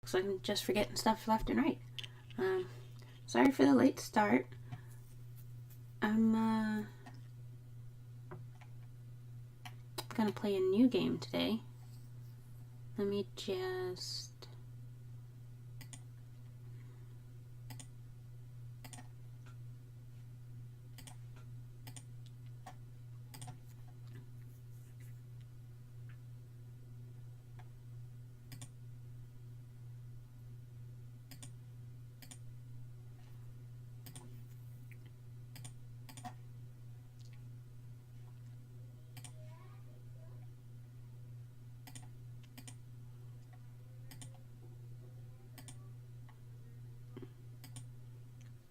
Looks like I'm just forgetting stuff left and right. Sorry for the late start. I'm gonna play a new game today. Let me just...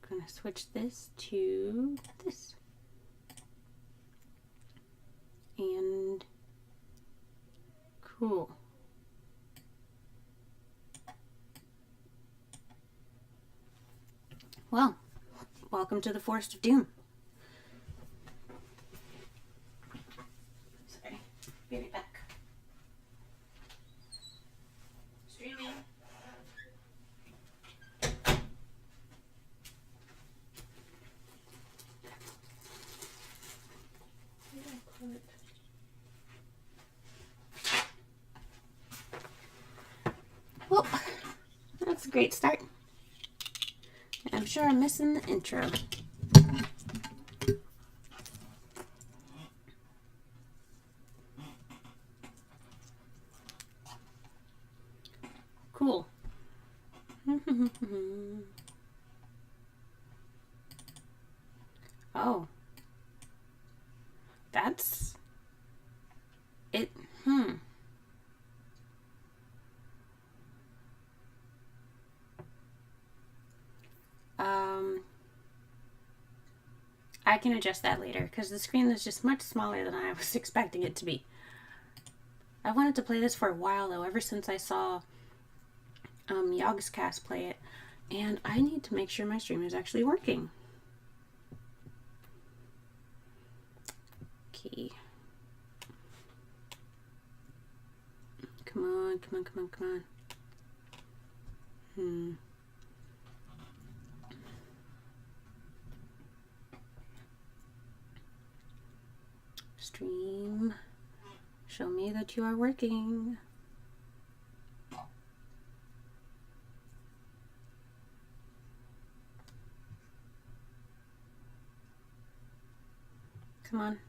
gonna switch this to this. And cool. Well, welcome to the Forest of Doom. Sorry, be right back. Streaming. Well, that's a great start. I'm sure I'm missing the intro. Cool. Oh. That's it. I can adjust that later because the screen is just much smaller than I was expecting it to be. I wanted to play this for a while though, ever since I saw Yogscast play it, and I need to make sure my stream is actually working. Okay. Come on, come on, come on, come on. Stream, show me that you are working. Come on.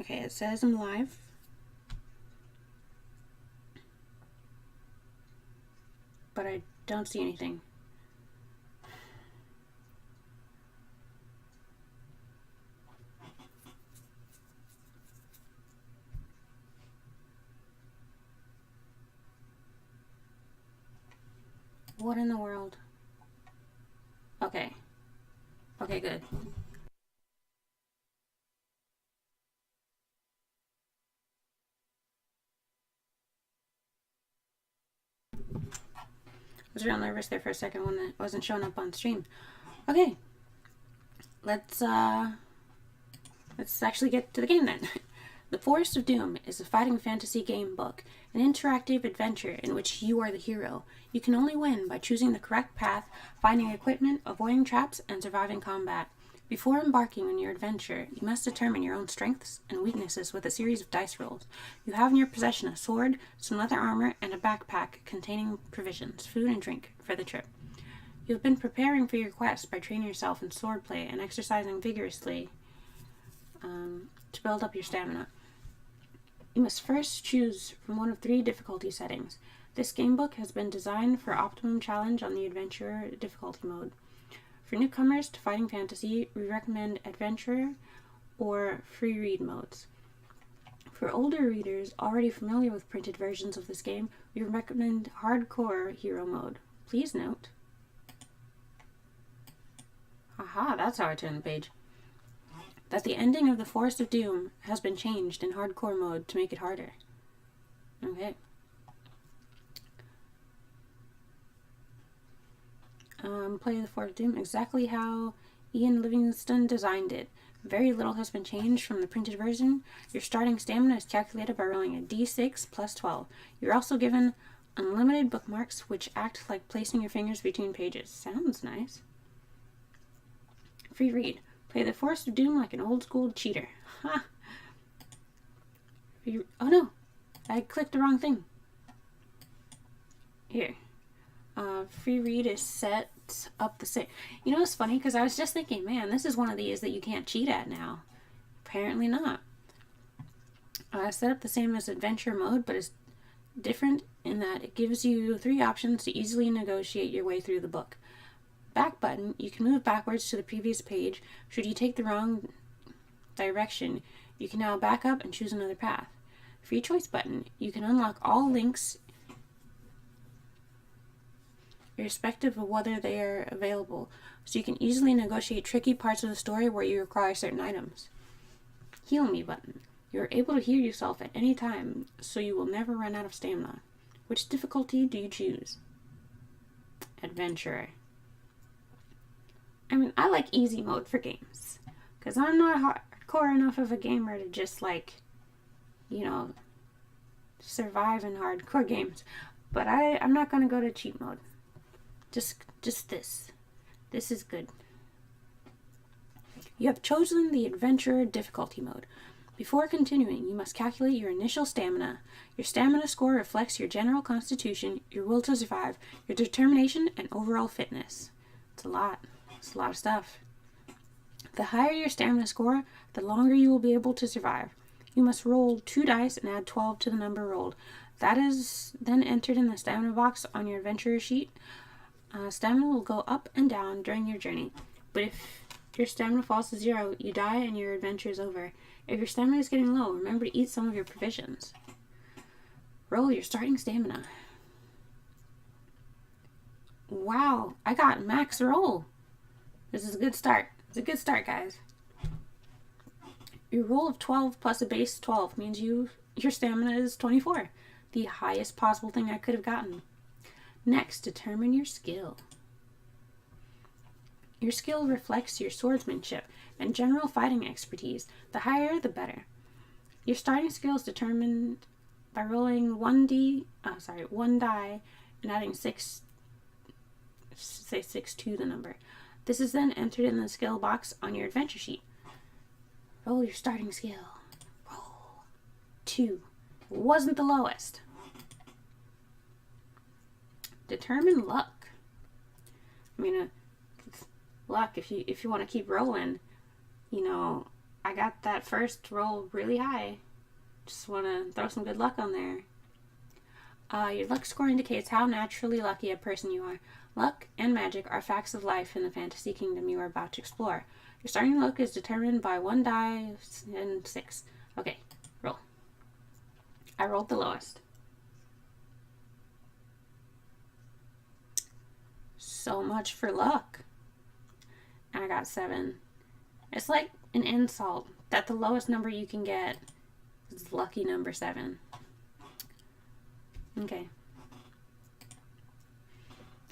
Okay, it says I'm live. But I don't see anything. What in the world? Okay. Okay, good. I was real nervous there for a second when it wasn't showing up on stream. Okay. Let's actually get to the game then. The Forest of Doom is a fighting fantasy game book, an interactive adventure in which you are the hero. You can only win by choosing the correct path, finding equipment, avoiding traps, and surviving combat. Before embarking on your adventure, you must determine your own strengths and weaknesses with a series of dice rolls. You have in your possession a sword, some leather armor, and a backpack containing provisions, food, and drink for the trip. You have been preparing for your quest by training yourself in swordplay and exercising vigorously to build up your stamina. You must first choose from one of 3 difficulty settings. This gamebook has been designed for optimum challenge on the Adventurer difficulty mode. For newcomers to Fighting Fantasy, we recommend Adventurer or Free Read modes. For older readers already familiar with printed versions of this game, we recommend Hardcore Hero mode. Please note. Aha, that's how I turn the page. That the ending of the Forest of Doom has been changed in hardcore mode to make it harder. Okay. Play the Forest of Doom exactly how Ian Livingstone designed it. Very little has been changed from the printed version. Your starting stamina is calculated by rolling a d6 plus 12. You're also given unlimited bookmarks, which act like placing your fingers between pages. Sounds nice. Free read. Play the Forest of Doom like an old school cheater. Ha! Oh no! I clicked the wrong thing. Here. Free read is set up the same. You know, it's funny because I was just thinking, man, this is one of these that you can't cheat at now. Apparently not. Set up the same as adventure mode, but it's different in that it gives you 3 options to easily negotiate your way through the book. Back button, you can move backwards to the previous page. Should you take the wrong direction, you can now back up and choose another path. Free choice button, you can unlock all links irrespective of whether they are available, so you can easily negotiate tricky parts of the story where you require certain items. Heal me button. You are able to heal yourself at any time, so you will never run out of stamina. Which difficulty do you choose? Adventurer. I mean, I like easy mode for games, because I'm not hardcore enough of a gamer to just, like, you know, survive in hardcore games. But I'm not going to go to cheat mode. Just this. This is good. You have chosen the Adventurer difficulty mode. Before continuing, you must calculate your initial stamina. Your stamina score reflects your general constitution, your will to survive, your determination, and overall fitness. It's a lot. It's a lot of stuff. The higher your stamina score, the longer you will be able to survive. You must roll 2 dice and add 12 to the number rolled. That is then entered in the stamina box on your adventurer sheet. Stamina will go up and down during your journey, but if your stamina falls to 0, you die and your adventure is over. If your stamina is getting low, remember to eat some of your provisions. Roll your starting stamina. Wow, I got max roll. This is a good start. It's a good start, guys. Your roll of 12 plus a base 12 means your stamina is 24. The highest possible thing I could have gotten. Next, determine your skill. Your skill reflects your swordsmanship and general fighting expertise. The higher, the better. Your starting skill is determined by rolling 1 die and adding 6 to the number. This is then entered in the skill box on your adventure sheet. Roll your starting skill. Roll 2. Wasn't the lowest. Determine luck. I mean, luck, if you want to keep rolling, you know, I got that first roll really high. Just want to throw some good luck on there. Your luck score indicates how naturally lucky a person you are. Luck and magic are facts of life in the fantasy kingdom you are about to explore. Your starting luck is determined by 1 die and 6. Okay, roll. I rolled the lowest. So much for luck. And I got 7. It's like an insult that the lowest number you can get is lucky number 7. Okay.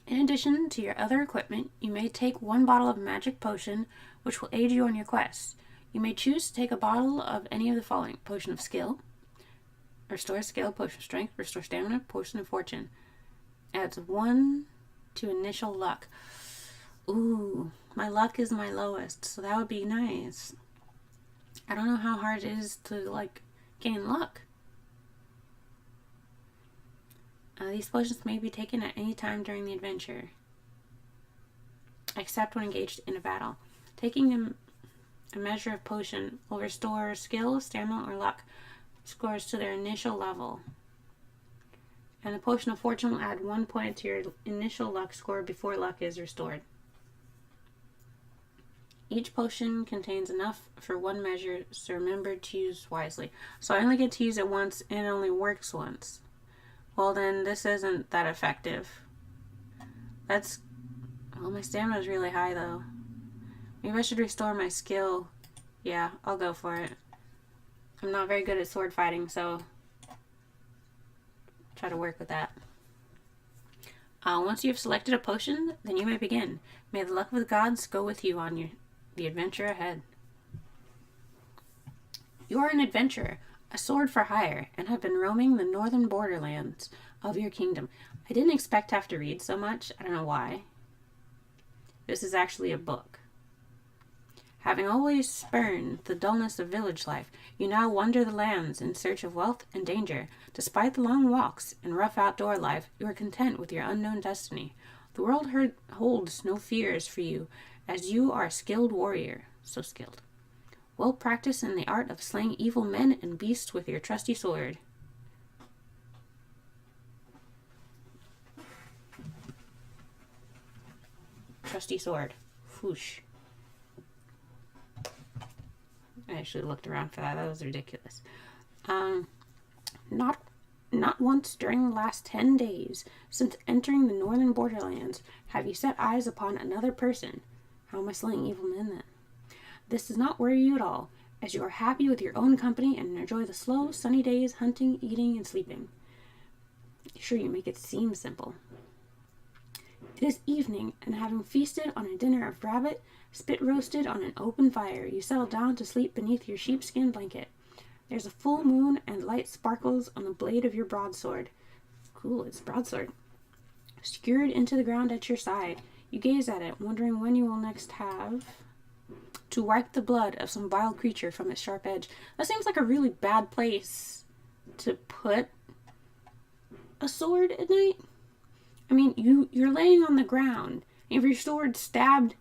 In addition to your other equipment, you may take 1 bottle of magic potion, which will aid you on your quest. You may choose to take a bottle of any of the following: potion of skill, restore skill, potion of strength, restore stamina, potion of fortune. Adds 1 to initial luck. Ooh, my luck is my lowest, so that would be nice. I don't know how hard it is to, like, gain luck. These potions may be taken at any time during the adventure, except when engaged in a battle. Taking a measure of potion will restore skill, stamina, or luck scores to their initial level. And the potion of fortune will add 1 point to your initial luck score before luck is restored. Each potion contains enough for 1 measure, so remember to use wisely. So I only get to use it once, and it only works once. Well, then this isn't that effective. Well, my stamina is really high, though. Maybe I should restore my skill. Yeah, I'll go for it. I'm not very good at sword fighting, so try to work with that. Once you have selected a potion, then you may begin. May the luck of the gods go with you on the adventure ahead. You are an adventurer, a sword for hire, and have been roaming the northern borderlands of your kingdom. I didn't expect to have to read so much. I don't know why. This is actually a book. Having always spurned the dullness of village life, you now wander the lands in search of wealth and danger. Despite the long walks and rough outdoor life, you are content with your unknown destiny. The world holds no fears for you, as you are a skilled warrior. So skilled. Well practiced in the art of slaying evil men and beasts with your trusty sword. Trusty sword. Whoosh. I actually looked around for that. That was ridiculous. Not once during the last 10 days since entering the northern borderlands have you set eyes upon another person. How am I slaying evil men then? This does not worry you at all, as you are happy with your own company and enjoy the slow, sunny days hunting, eating, and sleeping. Sure, you make it seem simple. It is evening, and having feasted on a dinner of rabbit, spit roasted on an open fire, you settle down to sleep beneath your sheepskin blanket. There's a full moon, and light sparkles on the blade of your broadsword. Cool, it's broadsword. Skewered into the ground at your side, you gaze at it, wondering when you will next have to wipe the blood of some vile creature from its sharp edge. That seems like a really bad place to put a sword at night. I mean, you're laying on the ground. If your sword stabbed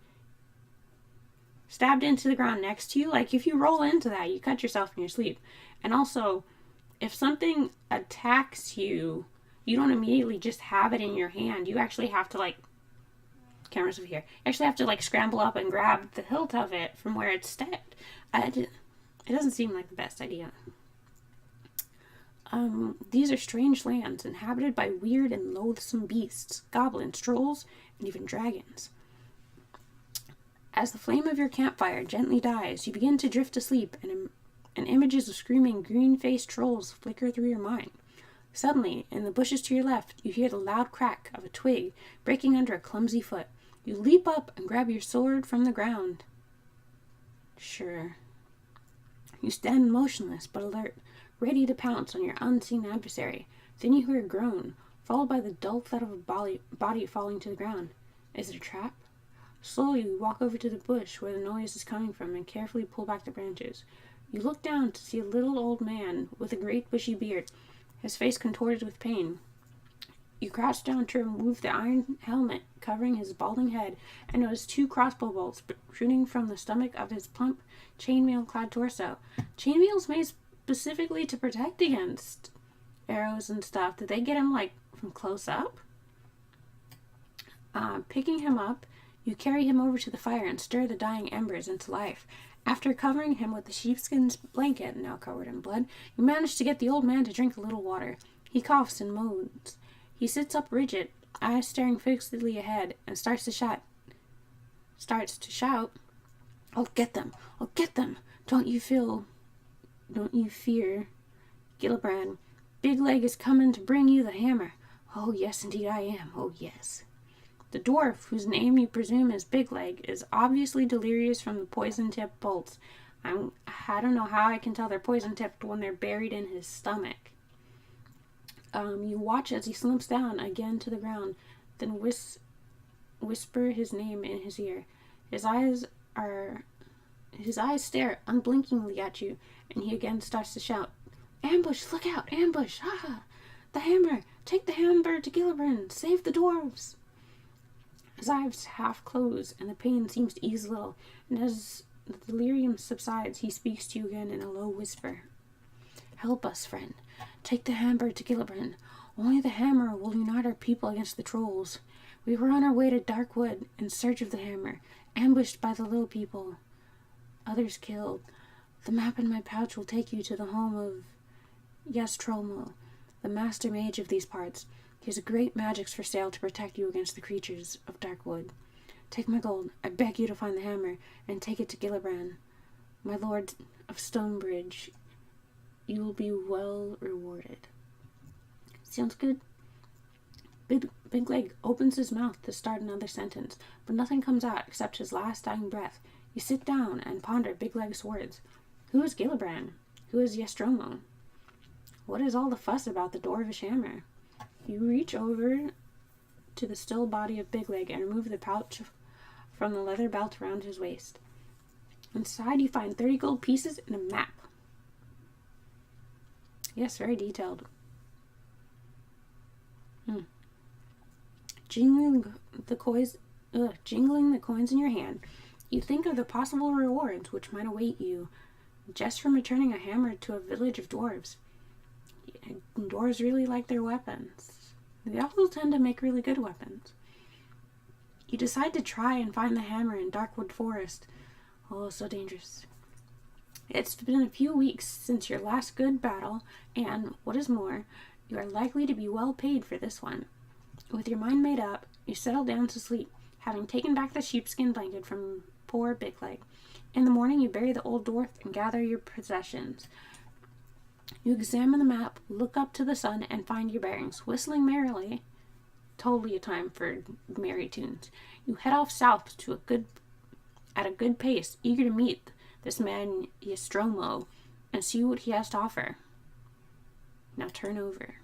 into the ground next to you, like if you roll into that, you cut yourself in your sleep. And also, if something attacks you, you don't immediately just have it in your hand. You actually have to cameras over here. You actually have to scramble up and grab the hilt of it from where it's stabbed. It doesn't seem like the best idea. These are strange lands inhabited by weird and loathsome beasts, goblins, trolls, and even dragons. As the flame of your campfire gently dies, you begin to drift asleep, and images of screaming green-faced trolls flicker through your mind. Suddenly, in the bushes to your left, you hear the loud crack of a twig breaking under a clumsy foot. You leap up and grab your sword from the ground. Sure. You stand motionless but alert, ready to pounce on your unseen adversary. Then you hear a groan, followed by the dull thud of a body falling to the ground. Is it a trap? Slowly you walk over to the bush where the noise is coming from and carefully pull back the branches. You look down to see a little old man with a great bushy beard, his face contorted with pain. You crouch down to remove the iron helmet covering his balding head and notice 2 crossbow bolts protruding from the stomach of his plump, chainmail-clad torso. Chainmail's made specifically to protect against arrows and stuff. Did they get him from close up? Picking him up, you carry him over to the fire and stir the dying embers into life. After covering him with the sheepskin blanket, now covered in blood, you manage to get the old man to drink a little water. He coughs and moans. He sits up rigid, eyes staring fixedly ahead, and starts to shout. I'll get them! I'll get them! Don't you fear, Gillibrand. Big Leg is coming to bring you the hammer. Oh, yes, indeed I am. Oh, yes. The dwarf, whose name you presume is Big Leg, is obviously delirious from the poison-tipped bolts. I don't know how I can tell they're poison-tipped when they're buried in his stomach. You watch as he slumps down again to the ground, then whisper his name in his ear. His eyes stare unblinkingly at you, and he again starts to shout, "Ambush! Look out! Ambush! Ha! The hammer! Take the hammer to Gillibrand! Save the dwarves!" His eyes half close, and the pain seems to ease a little, and as the delirium subsides, he speaks to you again in a low whisper. "Help us, friend. Take the hammer to Gillibrand. Only the hammer will unite our people against the trolls. We were on our way to Darkwood in search of the hammer, ambushed by the little people. Others killed. The map in my pouch will take you to the home of Yastrolmo, the master mage of these parts. He has great magics for sale to protect you against the creatures of Darkwood. Take my gold. I beg you to find the hammer and take it to Gillibrand, my lord of Stonebridge. You will be well rewarded." Sounds good. Big Leg opens his mouth to start another sentence, but nothing comes out except his last dying breath. You sit down and ponder Big Leg's words. Who is Gillibrand? Who is Nostromo? What is all the fuss about the dwarvish hammer? You reach over to the still body of Big Leg and remove the pouch from the leather belt around his waist. Inside, you find 30 gold pieces and a map. Yes, very detailed. Jingling the coins in your hand, you think of the possible rewards which might await you just from returning a hammer to a village of dwarves. Dwarves really like their weapons. They also tend to make really good weapons. You decide to try and find the hammer in Darkwood Forest. Oh, so dangerous. It's been a few weeks since your last good battle, and, what is more, you are likely to be well paid for this one. With your mind made up, you settle down to sleep, having taken back the sheepskin blanket from poor Big Leg. In the morning, you bury the old dwarf and gather your possessions. You examine the map, look up to the sun, and find your bearings. Whistling merrily, totally a time for merry tunes, you head off south at a good pace, eager to meet this man Nostromo and see what he has to offer. Now turn over.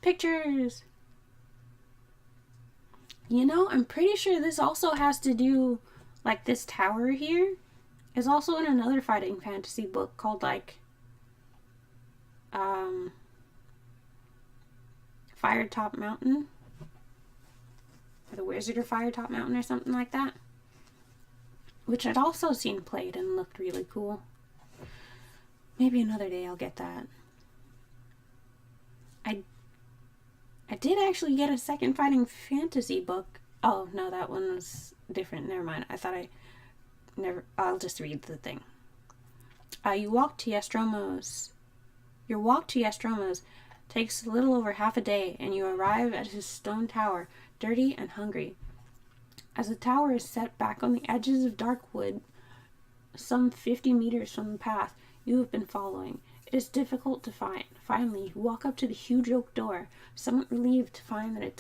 Pictures! You know, I'm pretty sure this also has to do, like, this tower here is also in another fighting fantasy book called, like, Firetop Mountain, or the Wizard of Firetop Mountain, or something like that, which I'd also seen played and looked really cool. Maybe another day I'll get that. I did actually get a second fighting fantasy book. Oh, no, that one was different. Never mind. I'll just read the thing. Your walk to Nostromo's takes a little over half a day, and you arrive at his stone tower, dirty and hungry. As the tower is set back on the edges of Darkwood, some 50 meters from the path you have been following, it is difficult to find. Finally, you walk up to the huge oak door, somewhat relieved to find that it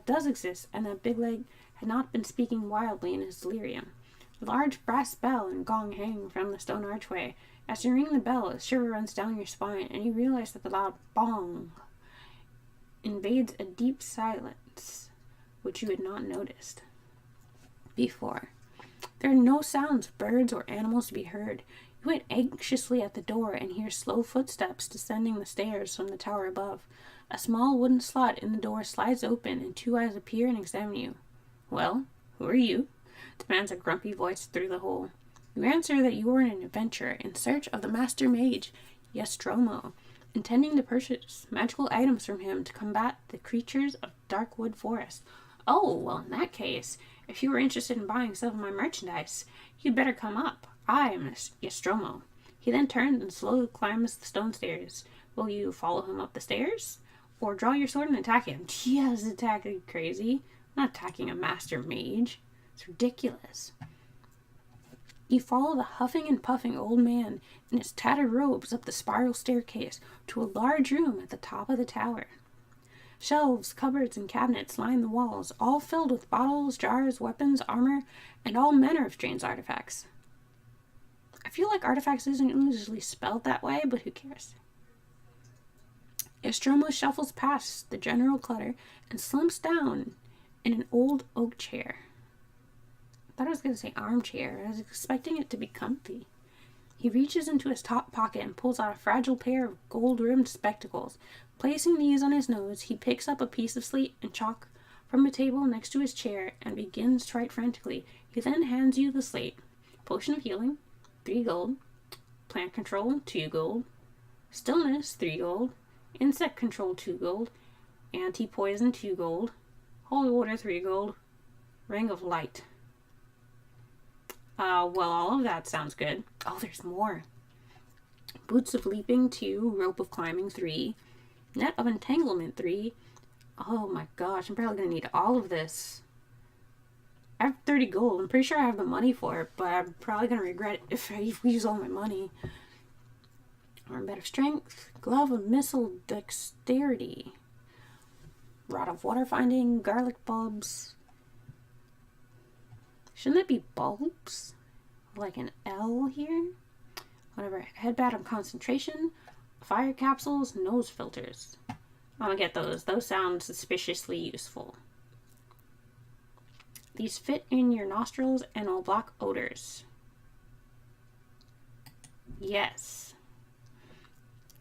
does exist, and that Big Leg had not been speaking wildly in his delirium. A large brass bell and gong hang from the stone archway. As you ring the bell, a shiver runs down your spine, and you realize that the loud bong invades a deep silence which you had not noticed before. There are no sounds of birds or animals to be heard. You wait anxiously at the door and hear slow footsteps descending the stairs from the tower above. A small wooden slot in the door slides open, and two eyes appear and examine you. Well, who are you? Demands a grumpy voice through the hole. You answer that you are an adventurer in search of the master mage, Nostromo, intending to purchase magical items from him to combat the creatures of Darkwood Forest. Oh, well, in that case, if you were interested in buying some of my merchandise, you'd better come up. I am Nostromo. He then turns and slowly climbs the stone stairs. Will you follow him up the stairs? Or draw your sword and attack him? Yes, attacking crazy. I'm not attacking a master mage. It's ridiculous. You follow the huffing and puffing old man in his tattered robes up the spiral staircase to a large room at the top of the tower. Shelves, cupboards, and cabinets line the walls, all filled with bottles, jars, weapons, armor, and all manner of strange artifacts. I feel like artifacts isn't usually spelled that way, but who cares? Nostromo shuffles past the general clutter and slumps down in an old oak chair. I thought I was going to say armchair. I was expecting it to be comfy. He reaches into his top pocket and pulls out a fragile pair of gold-rimmed spectacles. Placing these on his nose, he picks up a piece of slate and chalk from a table next to his chair and begins to write frantically. He then hands you the slate. Potion of healing, 3 gold. Plant control, 2 gold. Stillness, 3 gold. Insect control, 2 gold. Anti-poison, 2 gold. Holy water, 3 gold. Ring of light. Well, all of that sounds good. Oh, there's more. Boots of leaping, 2. Rope of climbing, 3. Net of entanglement, 3. Oh my gosh, I'm probably going to need all of this. I have 30 gold. I'm pretty sure I have the money for it, but I'm probably going to regret it if I use all my money. Armband of strength. Glove of missile dexterity. Rod of water finding. Garlic bulbs. Shouldn't that be bulbs? Like an L here? Whatever. Headband of concentration, fire capsules, nose filters. I'm gonna get those. Those sound suspiciously useful. These fit in your nostrils and will block odors. Yes.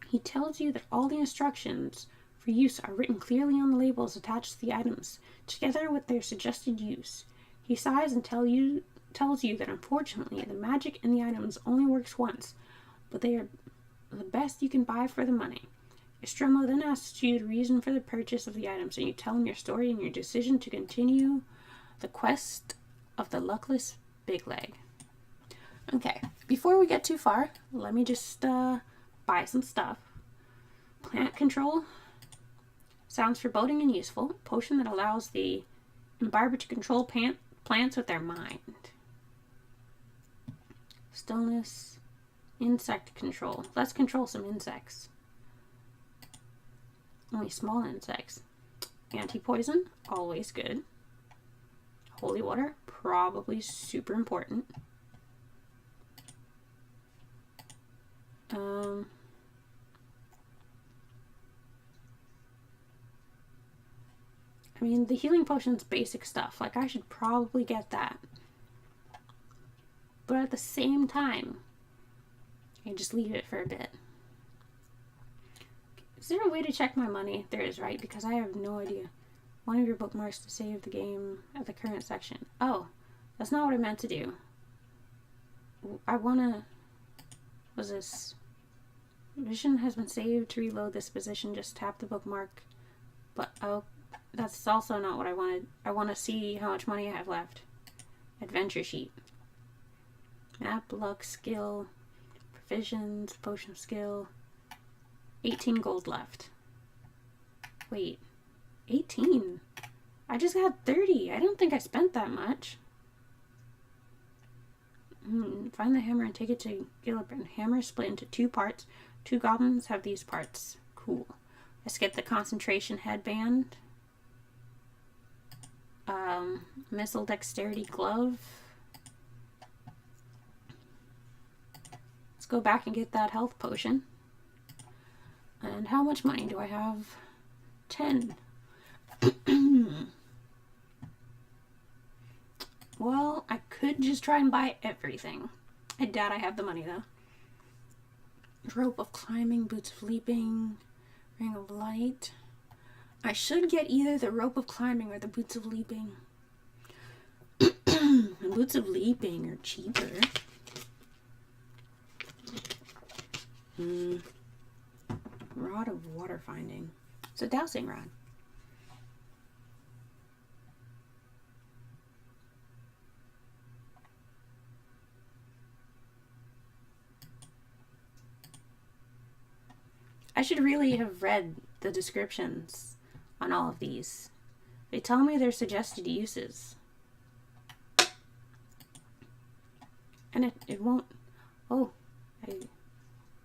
He tells you that all the instructions for use are written clearly on the labels attached to the items, together with their suggested use. He sighs and tells you that unfortunately the magic in the items only works once, but they are the best you can buy for the money. Nostromo then asks you the reason for the purchase of the items, and you tell him your story and your decision to continue the quest of the luckless Big Leg. Okay, before we get too far, let me just buy some stuff. Plant control. Sounds foreboding and useful. Potion that allows the imbiber to control plants with their mind. Stillness. Insect control. Let's control some insects. Only small insects. Anti-poison. Always good. Holy water. Probably super important. I mean, the healing potion's basic stuff. Like, I should probably get that. But at the same time, I just leave it for a bit. Is there a way to check my money? There is, right? Because I have no idea. One of your bookmarks to save the game at the current section. Oh, that's not what I meant to do. I wanna... Was this... Vision has been saved to reload this position. Just tap the bookmark. But, oh, that's also not what I wanted. I want to see how much money I have left. Adventure sheet. Map, luck, skill, provisions, potion of skill. 18 gold left. Wait. 18? I just got 30. I don't think I spent that much. Find the hammer and take it to Gillibrand. Hammer split into 2 parts. 2 goblins have these parts. Cool. Let's get the concentration headband. Missile dexterity glove. Let's go back and get that health potion. And how much money do I have? 10. Well, I could just try and buy everything. I doubt I have the money, though. Rope of climbing, boots of leaping, ring of light. I should get either the rope of climbing or the boots of leaping. The boots of leaping are cheaper. Rod of water finding. It's a dowsing rod. I should really have read the descriptions on all of these. They tell me their suggested uses. And it won't... Oh, I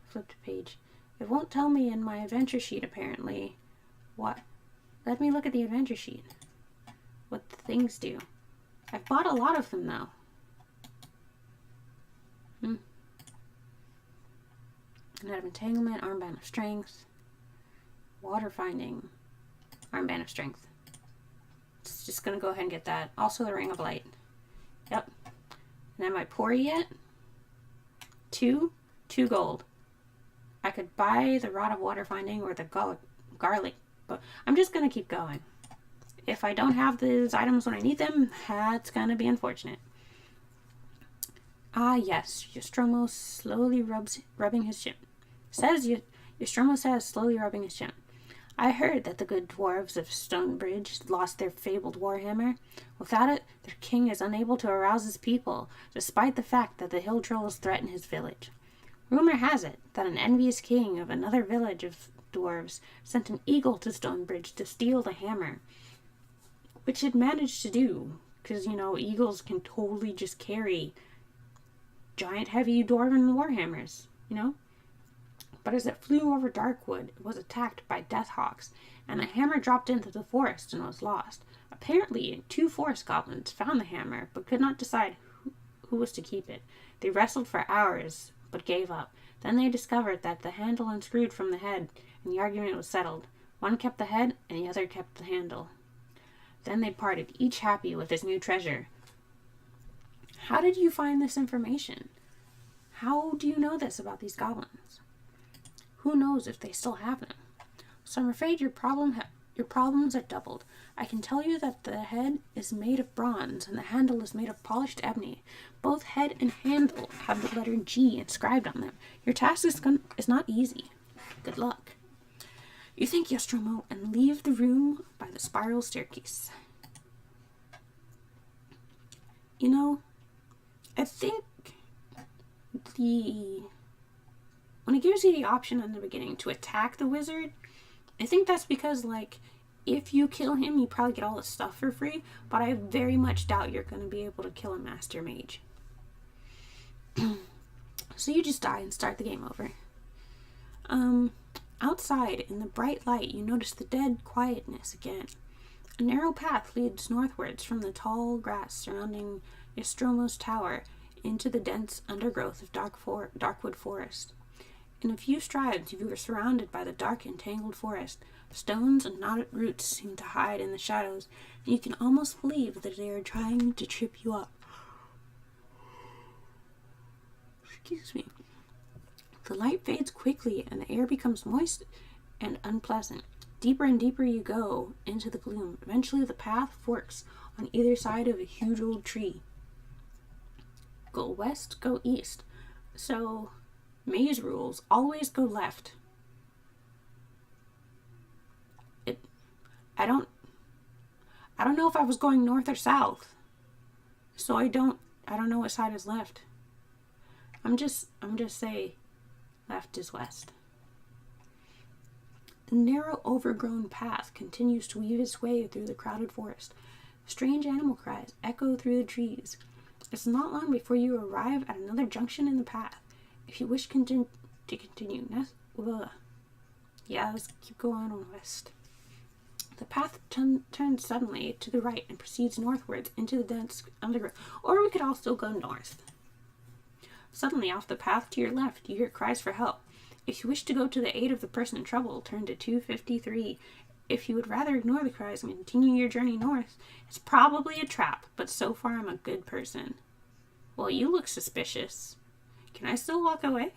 flipped a page. It won't tell me in my adventure sheet, apparently. What? Let me look at the adventure sheet. What the things do. I've bought a lot of them, though. Net of entanglement, armband of strength, water finding, armband of strength. It's just gonna go ahead and get that. Also the ring of light. Yep. And am I poor yet? 2 gold. I could buy the rod of water finding or the garlic, but I'm just gonna keep going. If I don't have these items when I need them, that's gonna be unfortunate. Ah yes, Nostromo slowly rubbing his chin. Nostromo says, slowly rubbing his chin. I heard that the good dwarves of Stonebridge lost their fabled warhammer. Without it, their king is unable to arouse his people, despite the fact that the hill trolls threaten his village. Rumor has it that an envious king of another village of dwarves sent an eagle to Stonebridge to steal the hammer, which it managed to do, because, you know, eagles can totally just carry giant, heavy dwarven warhammers, you know? But as it flew over Darkwood, it was attacked by deathhawks, and the hammer dropped into the forest and was lost. Apparently, 2 forest goblins found the hammer, but could not decide who was to keep it. They wrestled for hours, but gave up. Then they discovered that the handle unscrewed from the head, and the argument was settled. One kept the head, and the other kept the handle. Then they parted, each happy with his new treasure. How did you find this information? How do you know this about these goblins? Who knows if they still have them? So I'm afraid your problems are doubled. I can tell you that the head is made of bronze and the handle is made of polished ebony. Both head and handle have the letter G inscribed on them. Your task is not easy. Good luck. You thank Nostromo and leave the room by the spiral staircase. You know, I think when it gives you the option in the beginning to attack the wizard, I think that's because, like, if you kill him, you probably get all the stuff for free, but I very much doubt you're going to be able to kill a master mage. So you just die and start the game over. Outside, in the bright light, you notice the dead quietness again. A narrow path leads northwards from the tall grass surrounding Nostromo's tower into the dense undergrowth of darkwood forest. In a few strides, you are surrounded by the dark and tangled forest. Stones and knotted roots seem to hide in the shadows, and you can almost believe that they are trying to trip you up. Excuse me. The light fades quickly, and the air becomes moist and unpleasant. Deeper and deeper you go into the gloom. Eventually, the path forks on either side of a huge old tree. Go west, go east. So, maze rules, always go left. I don't know if I was going north or south. So I don't know what side is left. I'm just say left is west. The narrow, overgrown path continues to weave its way through the crowded forest. Strange animal cries echo through the trees. It's not long before you arrive at another junction in the path. If you wish to continue, let's keep going on west. The path turns suddenly to the right and proceeds northwards into the dense undergrowth. Or we could also go north. Suddenly, off the path to your left, you hear cries for help. If you wish to go to the aid of the person in trouble, turn to 253. If you would rather ignore the cries and continue your journey north, it's probably a trap, but so far I'm a good person. Well, you look suspicious. Can I still walk away?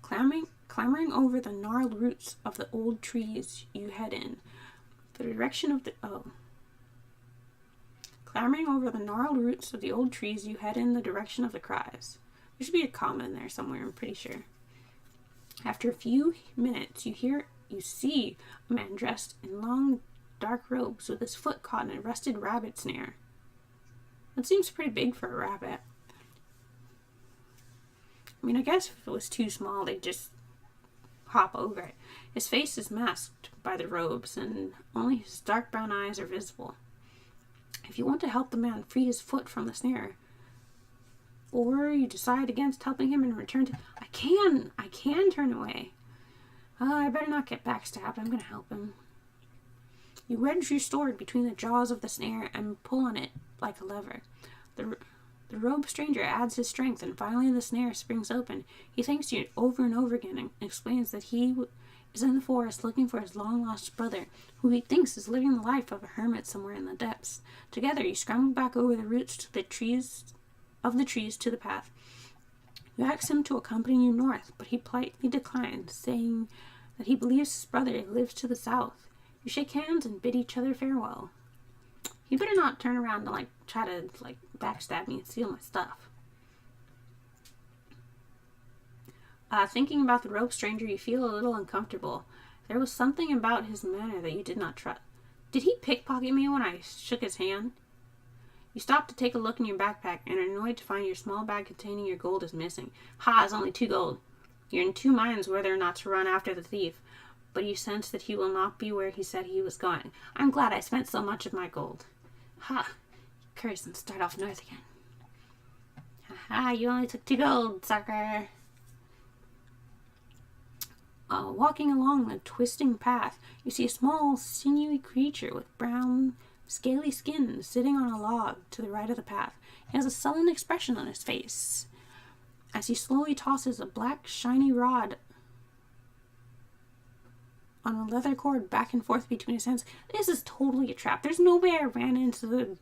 Clambering over the gnarled roots of the old trees, you head in the direction of the Clambering over the gnarled roots of the old trees, you head in the direction of the cries. There should be a comma in there somewhere, I'm pretty sure. After a few minutes, you see a man dressed in long, dark robes with his foot caught in a rusted rabbit snare. That seems pretty big for a rabbit. I mean, I guess if it was too small, they'd just hop over it. His face is masked by the robes, and only his dark brown eyes are visible. If you want to help the man free his foot from the snare, or you decide against helping him and return to... I can turn away. I better not get backstabbed. I'm going to help him. You wedge your sword between the jaws of the snare and pull on it like a lever. The robed stranger adds his strength, and finally the snare springs open. He thanks you over and over again and explains that he is in the forest looking for his long-lost brother, who he thinks is living the life of a hermit somewhere in the depths. Together, you scramble back over the roots to the trees to the path. You ask him to accompany you north, but he politely declines, saying that he believes his brother lives to the south. You shake hands and bid each other farewell. You better not turn around and try to backstab me and steal my stuff. Thinking about the rope stranger, you feel a little uncomfortable. There was something about his manner that you did not trust. Did he pickpocket me when I shook his hand? You stop to take a look in your backpack and are annoyed to find your small bag containing your gold is missing. Ha, it's only 2 gold. You're in 2 minds whether or not to run after the thief, but you sense that he will not be where he said he was going. I'm glad I spent so much of my gold. Ha, curse and start off north again. Ha, you only took 2 gold, sucker. Walking along the twisting path, you see a small, sinewy creature with brown, scaly skin sitting on a log to the right of the path. He has a sullen expression on his face. as he slowly tosses a black, shiny rod on a leather cord back and forth between his hands. This is totally a trap. There's no way I ran into the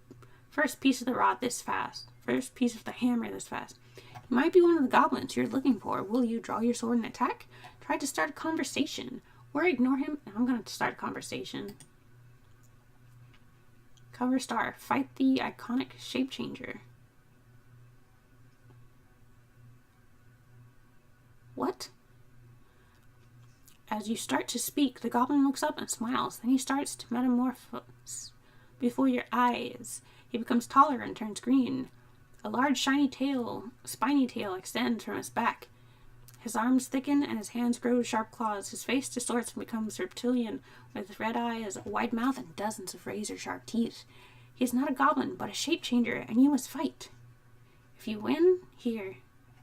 first piece of the rod this fast. First piece of the hammer this fast. He might be one of the goblins you're looking for. Will you draw your sword and attack? Try to start a conversation. Or ignore him, and I'm going to start a conversation. Cover star. Fight the iconic shape changer. What? As you start to speak, the goblin looks up and smiles. Then he starts to metamorphose before your eyes. He becomes taller and turns green. A large spiny tail extends from his back. His arms thicken and his hands grow sharp claws. His face distorts and becomes reptilian, with red eyes, a wide mouth, and dozens of razor-sharp teeth. He is not a goblin, but a shape changer, and you must fight. If you win, here.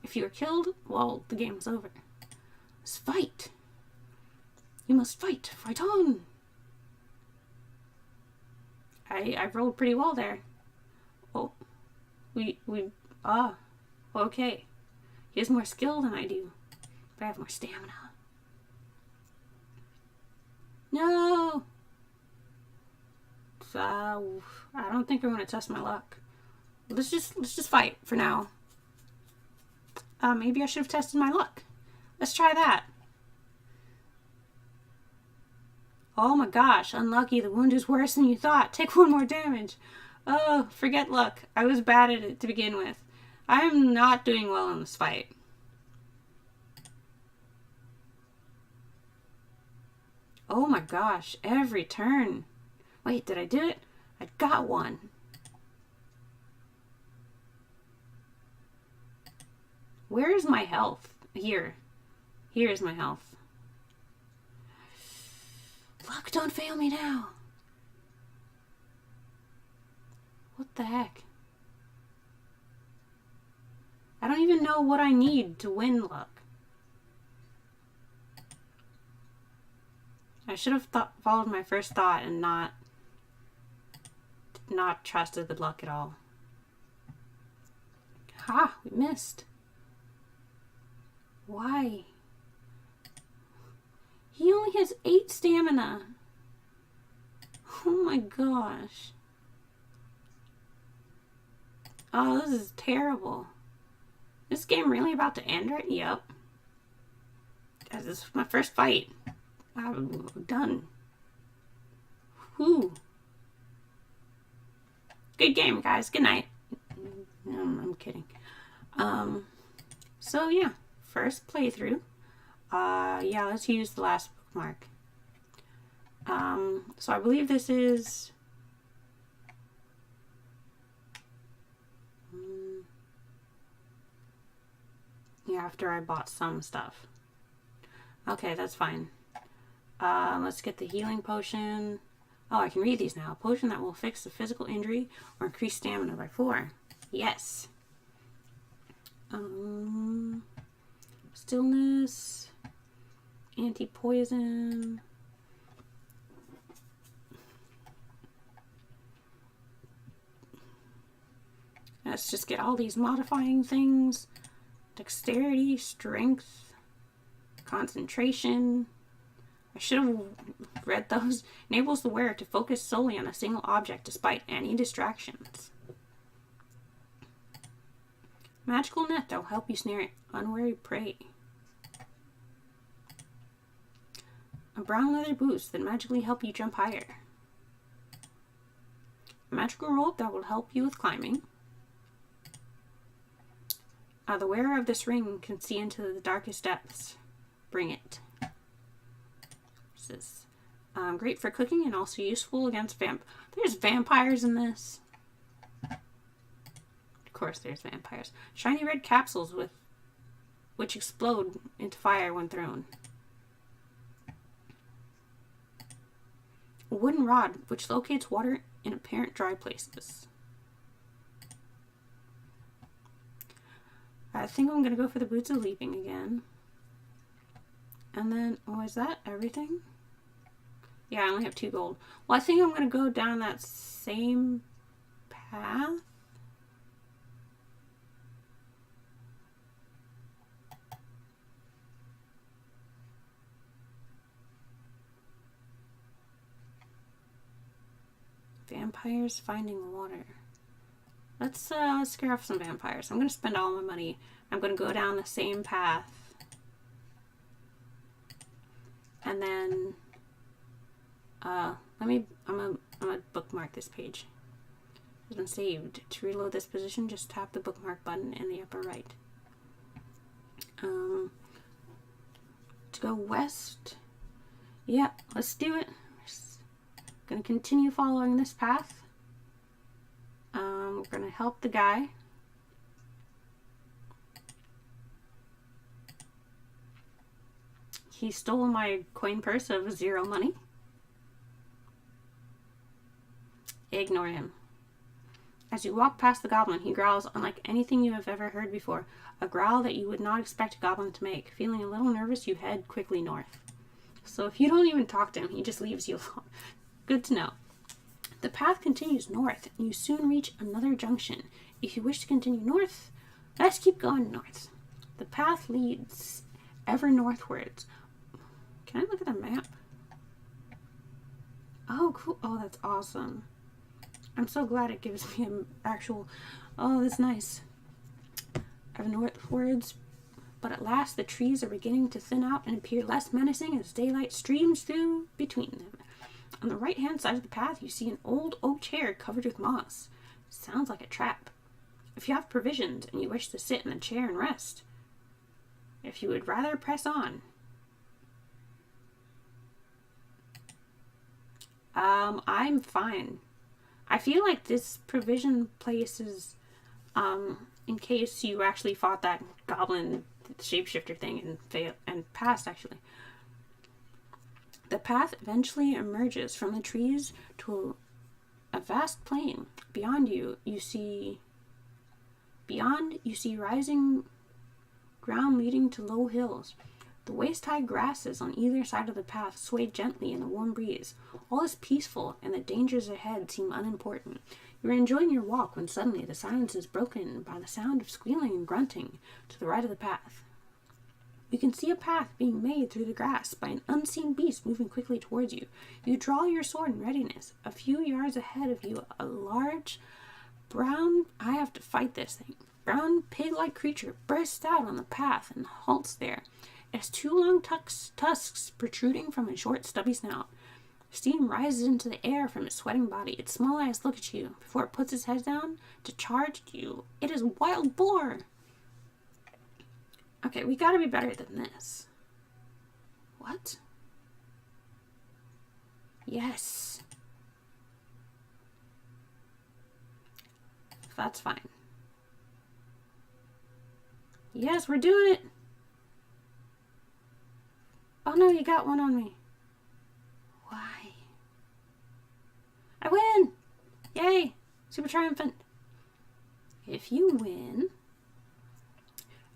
If you are killed, well, the game is over. Let's fight. You must fight. Fight on. I rolled pretty well there. Oh. Okay. He has more skill than I do. But I have more stamina. No! So, I don't think I want to test my luck. Let's just fight for now. Maybe I should have tested my luck. Let's try that. Oh my gosh, unlucky. The wound is worse than you thought. Take 1 more damage. Oh, forget luck. I was bad at it to begin with. I'm not doing well in this fight. Oh my gosh, every turn. Wait, did I do it? I got one. Where is my health? Here. Here is my health. Luck, don't fail me now. What the heck? I don't even know what I need to win luck. I should have followed my first thought and not trusted the luck at all. Ha! We missed. Why? He only has 8 stamina. Oh my gosh. Oh, this is terrible. This game really about to end right? Yep. This is my first fight. I'm done. Whew. Good game, guys. Good night. I'm kidding. So yeah, first playthrough. Yeah, let's use the last bookmark. So I believe this is yeah, after I bought some stuff. Okay, that's fine. Let's get the healing potion. Oh, I can read these now. A potion that will fix the physical injury or increase stamina by 4. Yes. Stillness. Anti-poison. Let's just get all these modifying things. Dexterity, strength, concentration. I should have read those. Enables the wearer to focus solely on a single object despite any distractions. Magical net that will help you snare unwary prey. A brown leather boots that magically help you jump higher. A magical rope that will help you with climbing. The wearer of this ring can see into the darkest depths. Bring it. What's this? Great for cooking and also useful against There's vampires in this. Of course there's vampires. Shiny red capsules which explode into fire when thrown. A wooden rod which locates water in apparent dry places. I think I'm going to go for the Boots of Leaping again. And then, oh, is that everything? Yeah, I only have 2 gold. Well, I think I'm going to go down that same path. Vampires finding water. Let's scare off some vampires. I'm gonna spend all my money. I'm gonna go down the same path. And then I'm gonna bookmark this page. It's been saved. To reload this position, just tap the bookmark button in the upper right. To go west. Yep, let's do it. Just gonna continue following this path. We're gonna help the guy. He stole my coin purse of 0 money. Ignore him. As you walk past the goblin, he growls unlike anything you have ever heard before. A growl that you would not expect a goblin to make. Feeling a little nervous, you head quickly north. So if you don't even talk to him, he just leaves you alone. Good to know. The path continues north, and you soon reach another junction. If you wish to continue north, let's keep going north. The path leads ever northwards. Can I look at the map? Oh, cool. Oh, that's awesome. I'm so glad it gives me an actual... Oh, that's nice. Ever northwards. But at last the trees are beginning to thin out and appear less menacing as daylight streams through between them. On the right-hand side of the path, you see an old oak chair covered with moss. Sounds like a trap. If you have provisions and you wish to sit in the chair and rest. If you would rather press on. I'm fine. I feel like this provision place is, in case you actually fought that goblin shapeshifter thing and passed, actually. The path eventually emerges from the trees to a vast plain. Beyond you see rising ground leading to low hills. The waist-high grasses on either side of the path sway gently in the warm breeze. All is peaceful, and the dangers ahead seem unimportant. You are enjoying your walk when suddenly the silence is broken by the sound of squealing and grunting to the right of the path. You can see a path being made through the grass by an unseen beast moving quickly towards you. You draw your sword in readiness. A few yards ahead of you, a large, brown pig-like creature bursts out on the path and halts there. It has 2 long tusks protruding from a short, stubby snout. Steam rises into the air from its sweating body. Its small eyes look at you before it puts its head down to charge at you. It is Wild Boar! Okay, we gotta be better than this. What? Yes. That's fine. Yes, we're doing it! Oh no, you got one on me. Why? I win! Yay! Super triumphant. If you win,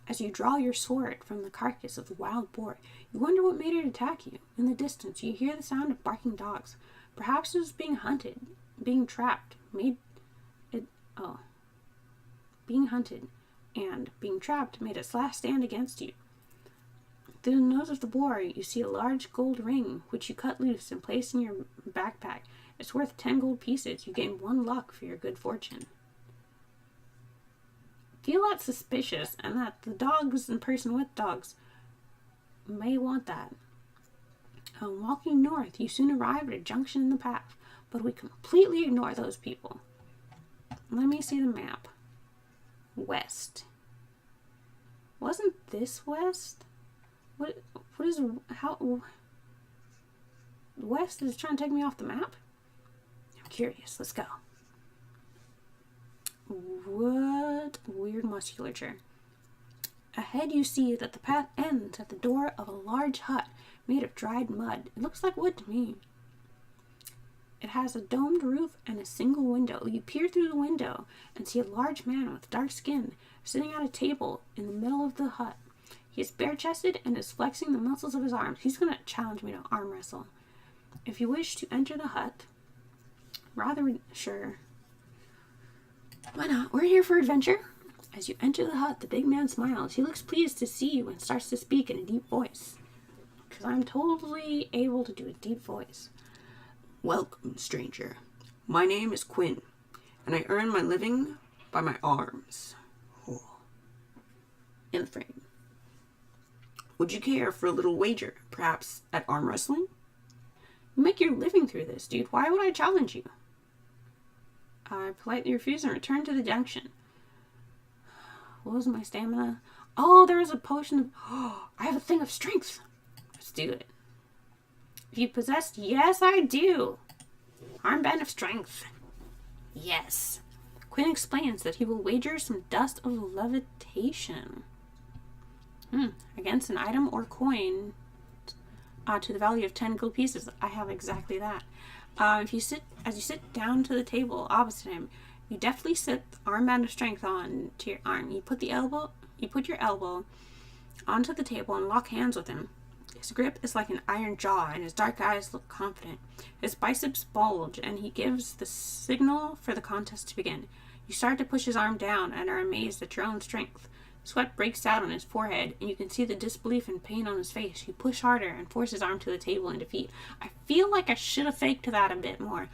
as you draw your sword from the carcass of the wild boar, you wonder what made it attack you. In the distance, you hear the sound of barking dogs. Perhaps it was being hunted, being trapped, being hunted, and being trapped made its last stand against you. Through the nose of the boar, you see a large gold ring, which you cut loose and place in your backpack. It's worth 10 gold pieces. You gain 1 luck for your good fortune. Feel that suspicious, and that the dogs and person with dogs may want that. Walking north, you soon arrive at a junction in the path, but we completely ignore those people. Let me see the map. West. Wasn't this west? What is, how, west is trying to take me off the map? I'm curious, let's go. What weird musculature. Ahead you see that the path ends at the door of a large hut made of dried mud. It looks like wood to me. It has a domed roof and a single window. You peer through the window and see a large man with dark skin sitting at a table in the middle of the hut. He is bare-chested and is flexing the muscles of his arms. He's going to challenge me to arm wrestle. If you wish to enter the hut, sure. Why not? We're here for adventure. As you enter the hut, the big man smiles. He looks pleased to see you and starts to speak in a deep voice. Because I'm totally able to do a deep voice. Welcome, stranger. My name is Quinn, and I earn my living by my arms. In the frame. Would you care for a little wager, perhaps at arm wrestling? You make your living through this, dude. Why would I challenge you? I politely refuse and return to the junction. What was my stamina? Oh, there is a potion of... Oh, I have a thing of strength. Let's do it. If you possessed... Yes, I do. Armband of strength. Yes. Quinn explains that he will wager some dust of levitation. Against an item or coin to the value of 10 gold pieces. I have exactly that. As you sit down to the table opposite him, you deftly set the armband of strength on to your arm. You put your elbow onto the table and lock hands with him. His grip is like an iron jaw, and his dark eyes look confident. His biceps bulge, and he gives the signal for the contest to begin. You start to push his arm down and are amazed at your own strength. Sweat breaks out on his forehead, and you can see the disbelief and pain on his face. You push harder and force his arm to the table in defeat. I feel like I should have faked that a bit more.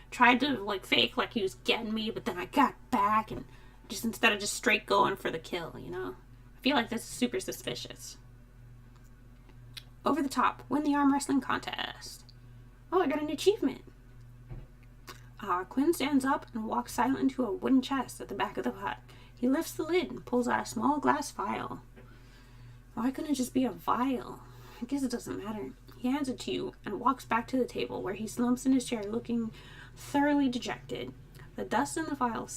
Tried to, fake like he was getting me, but then I got back, and just instead of just straight going for the kill, you know? I feel like this is super suspicious. Over the top, win the arm wrestling contest. Oh, I got an achievement. Quinn stands up and walks silently to a wooden chest at the back of the hut. He lifts the lid and pulls out a small glass vial. Why couldn't it just be a vial? I guess it doesn't matter. He hands it to you and walks back to the table, where he slumps in his chair looking thoroughly dejected. The dust in the vial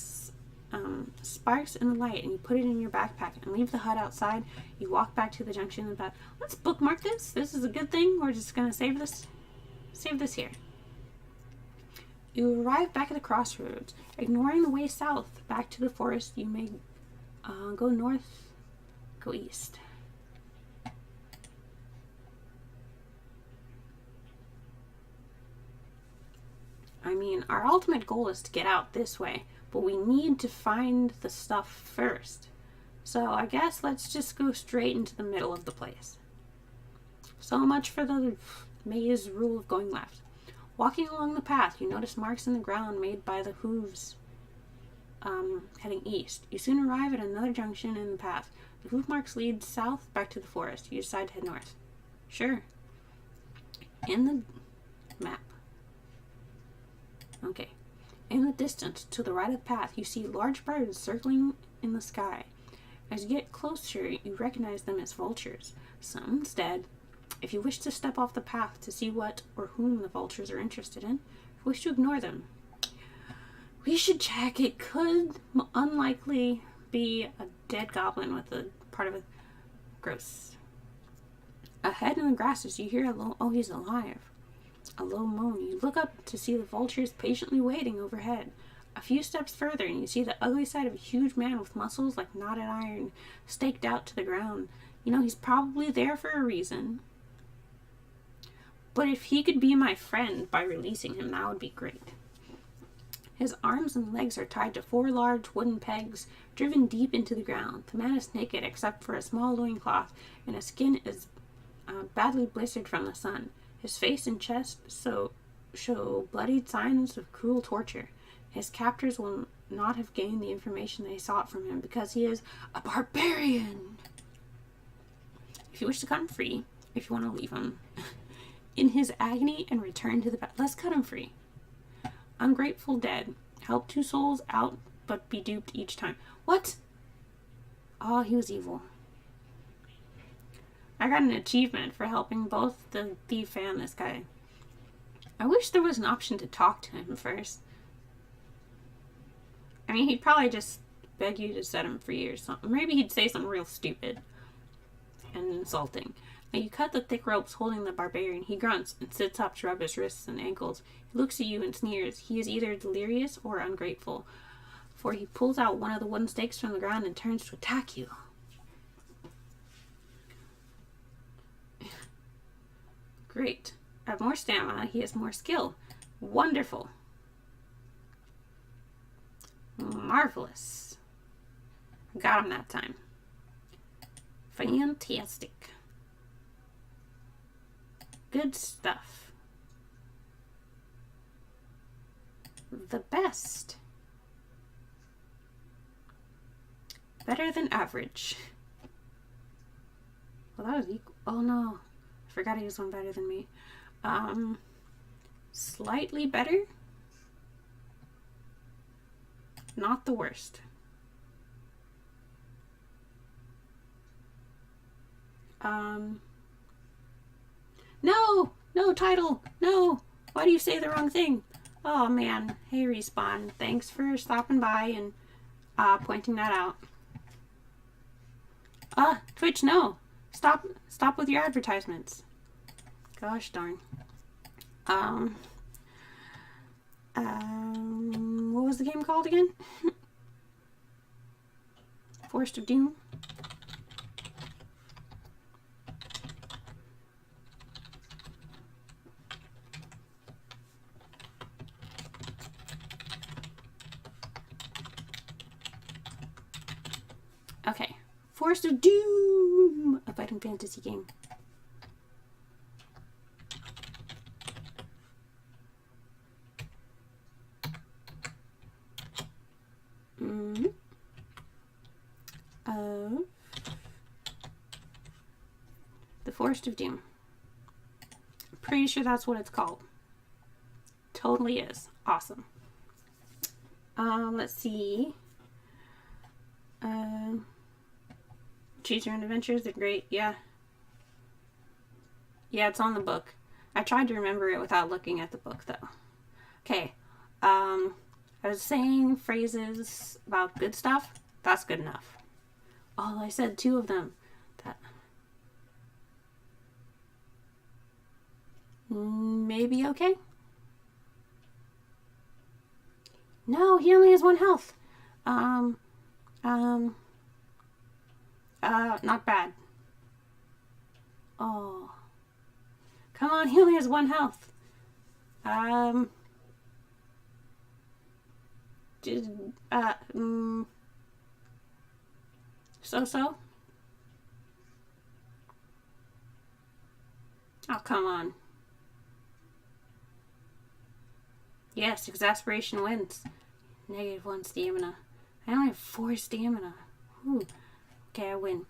sparks in the light, and you put it in your backpack and leave the hut outside. You walk back to the junction and thought, let's bookmark this. This is a good thing. We're just going to save this here. You arrive back at the crossroads. Ignoring the way south back to the forest, you may go north, go east. I mean, our ultimate goal is to get out this way, but we need to find the stuff first. So I guess let's just go straight into the middle of the place. So much for the maze rule of going left. Walking along the path, you notice marks in the ground made by the hooves heading east. You soon arrive at another junction in the path. The hoof marks lead south back to the forest. You decide to head north. Sure. In the map. Okay. In the distance, to the right of the path, you see large birds circling in the sky. As you get closer, you recognize them as vultures. Some's dead. If you wish to step off the path to see what or whom the vultures are interested in, if you wish to ignore them, we should check. It could unlikely be a dead goblin with a part of a gross. Ahead in the grasses, you hear a low, oh, he's alive. A low moan. You look up to see the vultures patiently waiting overhead. A few steps further, and you see the ugly side of a huge man with muscles like knotted iron staked out to the ground. You know, he's probably there for a reason. But if he could be my friend by releasing him, that would be great. His arms and legs are tied to 4 large wooden pegs driven deep into the ground. The man is naked except for a small loincloth, and his skin is badly blistered from the sun. His face and chest show bloodied signs of cruel torture. His captors will not have gained the information they sought from him because he is a barbarian. If you wish to cut him free, if you want to leave him in his agony and return to the path, let's cut him free. Ungrateful dead. Help 2 souls out, but be duped each time. What? Oh, he was evil. I got an achievement for helping both the thief and this guy. I wish there was an option to talk to him first. I mean, he'd probably just beg you to set him free or something. Maybe he'd say something real stupid and insulting. Now you cut the thick ropes holding the barbarian. He grunts and sits up to rub his wrists and ankles. He looks at you and sneers. He is either delirious or ungrateful, for he pulls out one of the wooden stakes from the ground and turns to attack you. Great. I have more stamina. He has more skill. Wonderful. Marvelous. Got him that time. Fantastic. Good stuff. the best. Better than average. Well, that was equal. Oh no, I forgot to use one better than me. Slightly better. Not the worst. No title, no. Why do you say the wrong thing? Oh man. Hey Respawn, thanks for stopping by and pointing that out. Twitch, no. Stop with your advertisements. Gosh darn. What was the game called again? Forest of Doom. Okay. Forest of Doom! A fighting fantasy game. The Forest of Doom. Pretty sure that's what it's called. Totally is. Awesome. Let's see. Choose Your Own Adventures, they're great. Yeah. Yeah, it's on the book. I tried to remember it without looking at the book, though. Okay. I was saying phrases about good stuff. That's good enough. Oh, I said 2 of them. That maybe okay? No, he only has 1 health. Not bad. Oh. Come on, he only has 1 health. So? Oh, come on. Yes, exasperation wins. -1 stamina. I only have 4 stamina. Whew. Okay, I win.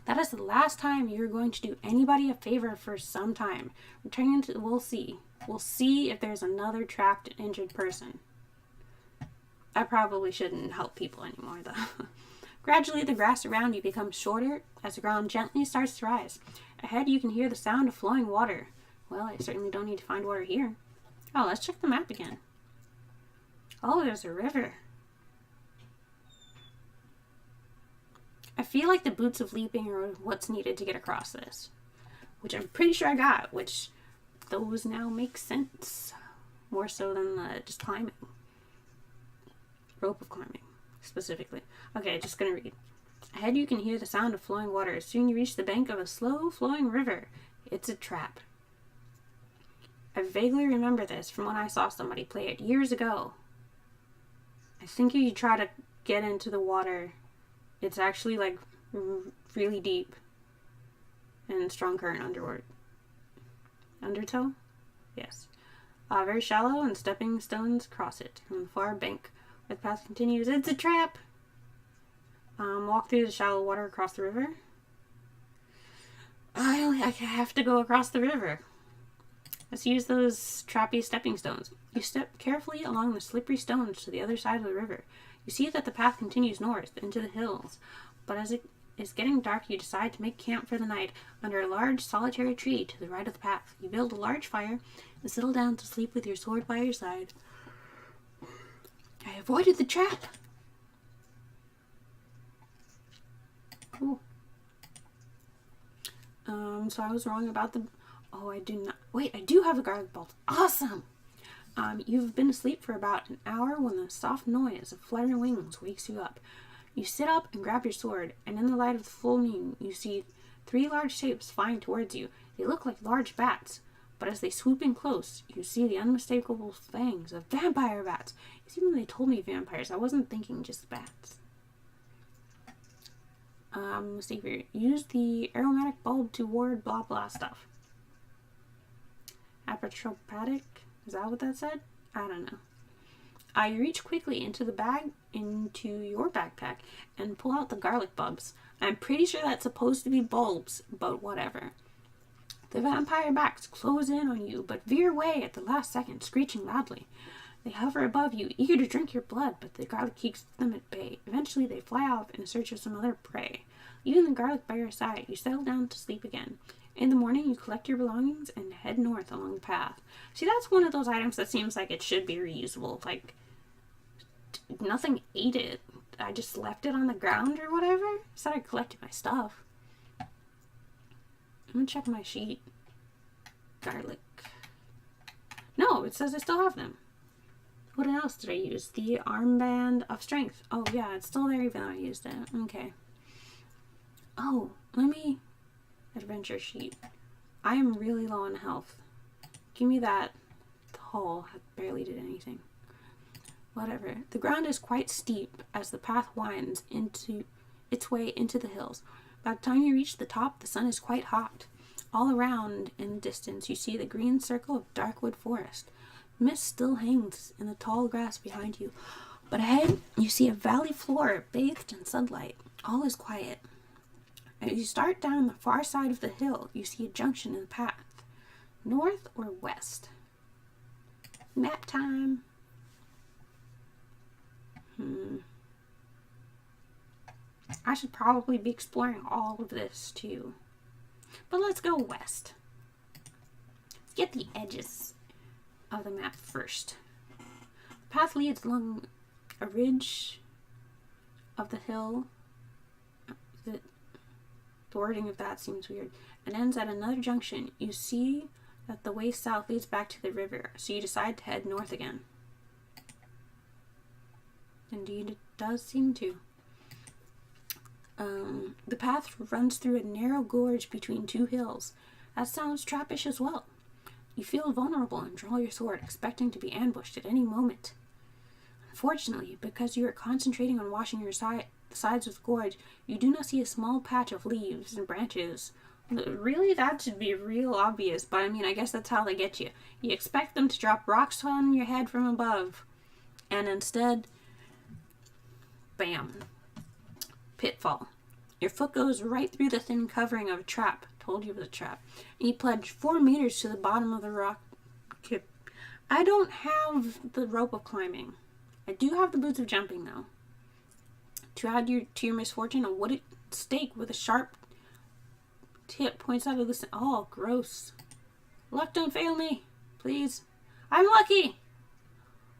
That is the last time you're going to do anybody a favor for some time. Returning to, we'll see. We'll see if there's another trapped and injured person. I probably shouldn't help people anymore, though. Gradually, the grass around you becomes shorter as the ground gently starts to rise. Ahead, you can hear the sound of flowing water. Well, I certainly don't need to find water here. Oh, let's check the map again. Oh, there's a river. I feel like the boots of leaping are what's needed to get across this. Which I'm pretty sure I got, which those now make sense. More so than just climbing. Rope of climbing, specifically. Okay, just gonna read. Ahead you can hear the sound of flowing water. Soon you reach the bank of a slow-flowing river. It's a trap. I vaguely remember this from when I saw somebody play it years ago. I think if you try to get into the water, it's actually like really deep and strong current underward. Undertow? Yes. Very shallow and stepping stones cross it. From the far bank where the path continues, it's a trap! Walk through the shallow water across the river. I have to go across the river. Let's use those trappy stepping stones. You step carefully along the slippery stones to the other side of the river. You see that the path continues north into the hills, but as it is getting dark, you decide to make camp for the night under a large solitary tree to the right of the path. You build a large fire and settle down to sleep with your sword by your side. I avoided the trap! Cool. So I was wrong about the... Oh, I do not... Wait, I do have a garlic bolt. Awesome! You've been asleep for about an hour when the soft noise of fluttering wings wakes you up. You sit up and grab your sword, and in the light of the full moon, you see 3 large shapes flying towards you. They look like large bats, but as they swoop in close, you see the unmistakable fangs of vampire bats. You see, when they told me vampires, I wasn't thinking just bats. Let's see here. Use the aromatic bulb to ward blah blah stuff. Apotropatic? Is that what that said? I don't know. You reach quickly into your backpack and pull out the garlic bulbs. I'm pretty sure that's supposed to be bulbs, but whatever. The vampire bats close in on you, but veer away at the last second, screeching loudly. They hover above you, eager to drink your blood, but the garlic keeps them at bay. Eventually, they fly off in search of some other prey. Leaving the garlic by your side, you settle down to sleep again. In the morning, you collect your belongings and head north along the path. See, that's one of those items that seems like it should be reusable. Like, nothing ate it. I just left it on the ground or whatever. Said I collected my stuff. I'm gonna check my sheet. Garlic. No, it says I still have them. What else did I use? The armband of strength. Oh yeah, it's still there even though I used it. Okay. Oh, adventure sheet. I am really low on health. Give me that. Oh, I barely did anything. Whatever. The ground is quite steep as the path winds into its way into the hills. By the time you reach the top, the sun is quite hot. All around in the distance, you see the green circle of darkwood forest. Mist still hangs in the tall grass behind you, but ahead you see a valley floor bathed in sunlight. All is quiet. As you start down the far side of the hill, you see a junction in the path. North or west? Map time. I should probably be exploring all of this too. But let's go west. Let's get the edges of the map first. The path leads along a ridge of the hill. The wording of that seems weird. And ends at another junction. You see that the way south leads back to the river, so you decide to head north again. Indeed, it does seem to. The path runs through a narrow gorge between two hills. That sounds trappish as well. You feel vulnerable and draw your sword, expecting to be ambushed at any moment. Unfortunately, because you are concentrating on washing the sides of the gorge, you do not see a small patch of leaves and branches. Really, that should be real obvious, but I mean, I guess that's how they get you. You expect them to drop rocks on your head from above, and instead, bam. Pitfall. Your foot goes right through the thin covering of a trap. Told you it was a trap. And you plunge 4 meters to the bottom of the rock kip. I don't have the rope of climbing. I do have the boots of jumping, though. To add to your misfortune, a wooded stake with a sharp tip points out of the... Oh, gross. Luck, don't fail me. Please. I'm lucky!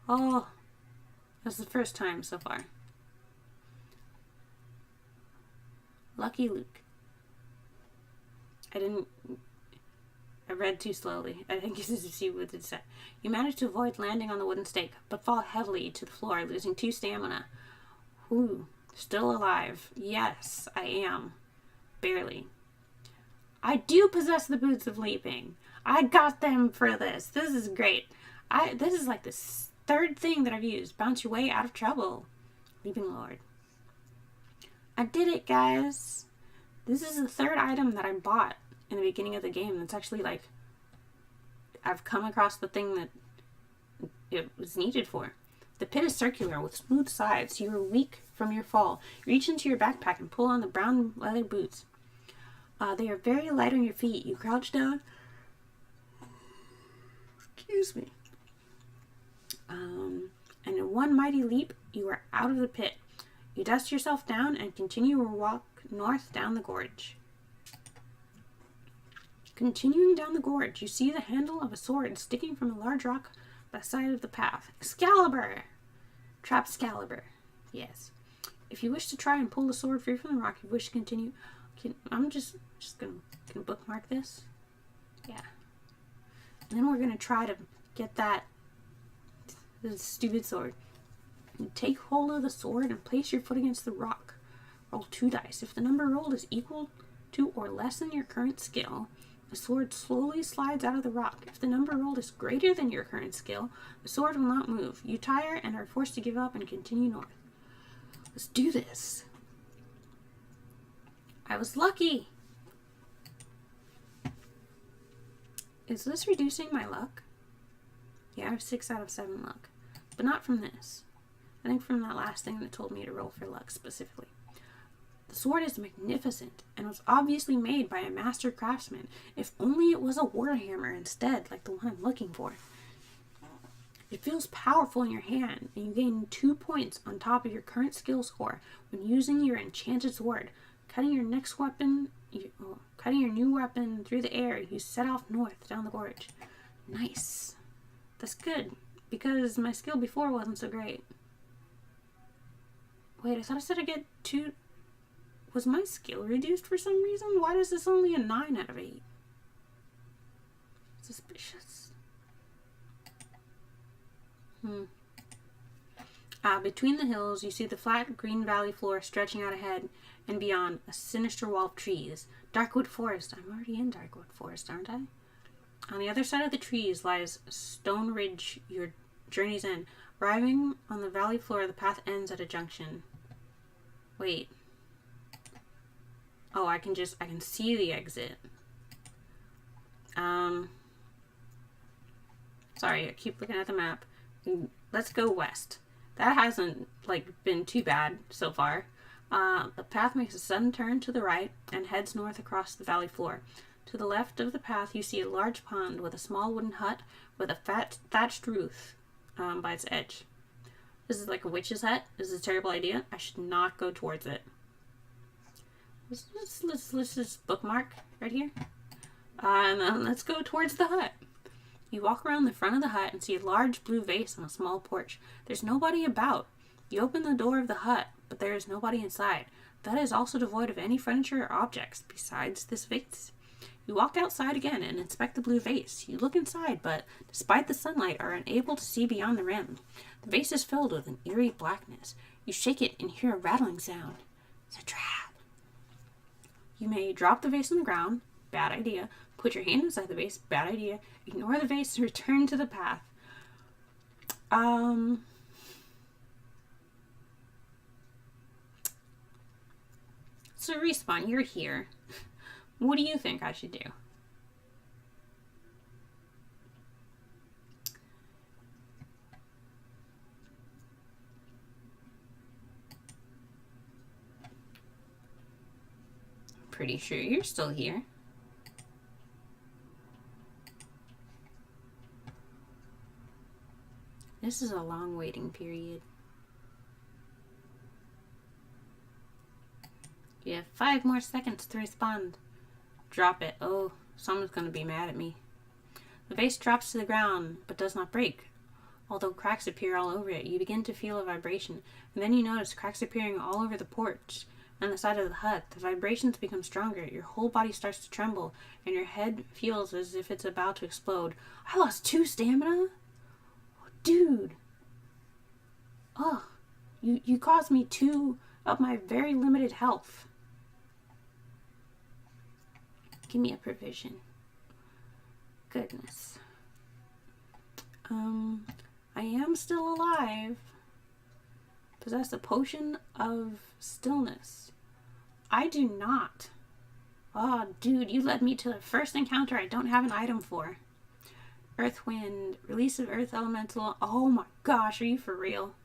Oh. That's the first time so far. Lucky Luke. I read too slowly. I think this is to see what it said. You manage to avoid landing on the wooden stake, but fall heavily to the floor, losing 2 stamina. Ooh, still alive. Yes, I am. Barely. I do possess the boots of leaping. I got them for this. This is great. This is like the 3rd thing that I've used. Bounce your way out of trouble. Leaping Lord. I did it, guys. This is the 3rd item that I bought in the beginning of the game. That's actually like, I've come across the thing that it was needed for. The pit is circular with smooth sides. You are weak from your fall. You reach into your backpack and pull on the brown leather boots. They are very light on your feet. You crouch down. Excuse me. And in one mighty leap, you are out of the pit. You dust yourself down and continue your walk north down the gorge. Continuing down the gorge, you see the handle of a sword sticking from a large rock by the side of the path. Excalibur! Trapscalibur. Yes. If you wish to try and pull the sword free from the rock, you wish to continue... I'm just gonna bookmark this. Yeah. And then we're gonna try to get this stupid sword. You take hold of the sword and place your foot against the rock. Roll 2 dice. If the number rolled is equal to or less than your current skill, the sword slowly slides out of the rock. If the number rolled is greater than your current skill, the sword will not move. You tire and are forced to give up and continue north. Let's do this. I was lucky. Is this reducing my luck? Yeah, I have 6 out of 7 luck. but not from this. I think from that last thing that told me to roll for luck specifically. The sword is magnificent and was obviously made by a master craftsman. If only it was a warhammer instead, like the one I'm looking for. It feels powerful in your hand, and you gain 2 points on top of your current skill score when using your enchanted sword. Cutting your new weapon through the air, you set off north down the gorge. Nice. That's good, because my skill before wasn't so great. Wait, I thought I said I get 2... Was my skill reduced for some reason? Why is this only a 9 out of 8? Suspicious. Between the hills, you see the flat green valley floor stretching out ahead, and beyond, a sinister wall of trees. Darkwood Forest. I'm already in Darkwood Forest, aren't I? On the other side of the trees lies Stone Ridge, your journey's end. Arriving on the valley floor, the path ends at a junction. Wait. Oh, I can see the exit. Sorry, I keep looking at the map. Let's go west. That hasn't, been too bad so far. The path makes a sudden turn to the right and heads north across the valley floor. To the left of the path, you see a large pond with a small wooden hut with a thatched roof by its edge. This is like a witch's hut. This is a terrible idea. I should not go towards it. Let's just bookmark right here. And then let's go towards the hut. You walk around the front of the hut and see a large blue vase on a small porch. There's nobody about. You open the door of the hut, but there is nobody inside. That is also devoid of any furniture or objects besides this vase. You walk outside again and inspect the blue vase. You look inside, but despite the sunlight, are unable to see beyond the rim. The vase is filled with an eerie blackness. You shake it and hear a rattling sound. It's a trap. You may drop the vase on the ground. Bad idea. Put your hand inside the vase. Bad idea. Ignore the vase and return to the path. So Respawn, you're here. What do you think I should do? Pretty sure you're still here. This is a long waiting period. You have 5 more seconds to respond. Drop it. Oh, someone's going to be mad at me. The vase drops to the ground, but does not break. Although cracks appear all over it, you begin to feel a vibration, and then you notice cracks appearing all over the porch and the side of the hut. The vibrations become stronger. Your whole body starts to tremble, and your head feels as if it's about to explode. I lost 2 stamina? Oh, dude. Oh, you caused me 2 of my very limited health. Give me a provision. Goodness. I am still alive. Possess a potion of stillness. I do not. Oh, dude, you led me to the first encounter I don't have an item for. Earth Wind, release of Earth Elemental. Oh my gosh, are you for real?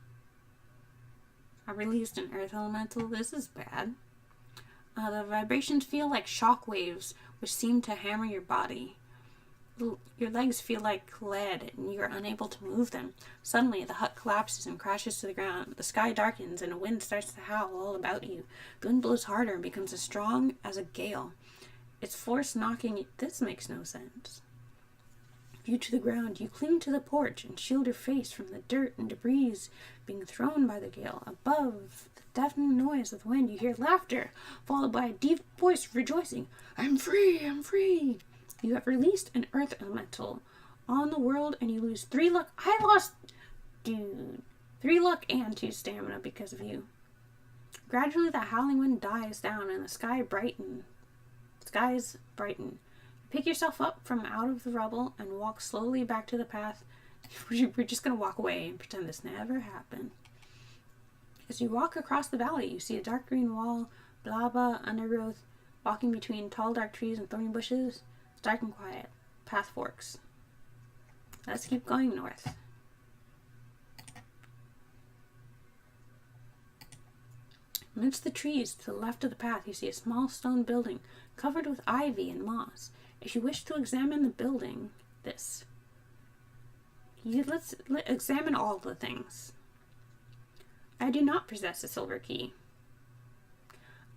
I released an Earth Elemental. This is bad. The vibrations feel like shock waves, which seem to hammer your body. Your legs feel like lead, and you are unable to move them. Suddenly, the hut collapses and crashes to the ground. The sky darkens, and a wind starts to howl all about you. The wind blows harder and becomes as strong as a gale. Its force knocking you... This makes no sense. You to the ground, you cling to the porch and shield your face from the dirt and debris being thrown by the gale. Above the deafening noise of the wind, you hear laughter, followed by a deep voice rejoicing. I'm free! I'm free! You have released an Earth Elemental on the world, and you lose 3 luck. I lost... Dude. 3 luck and 2 stamina because of you. Gradually, the howling wind dies down, and the skies brighten. Pick yourself up from out of the rubble and walk slowly back to the path. We're just going to walk away and pretend this never happened. As you walk across the valley, you see a dark green wall, blah undergrowth, walking between tall dark trees and thorny bushes. It's dark and quiet. Path forks. Let's keep going north. Amidst the trees to the left of the path, you see a small stone building covered with ivy and moss. If you wish to examine the building, let's examine all the things. I do not possess a silver key.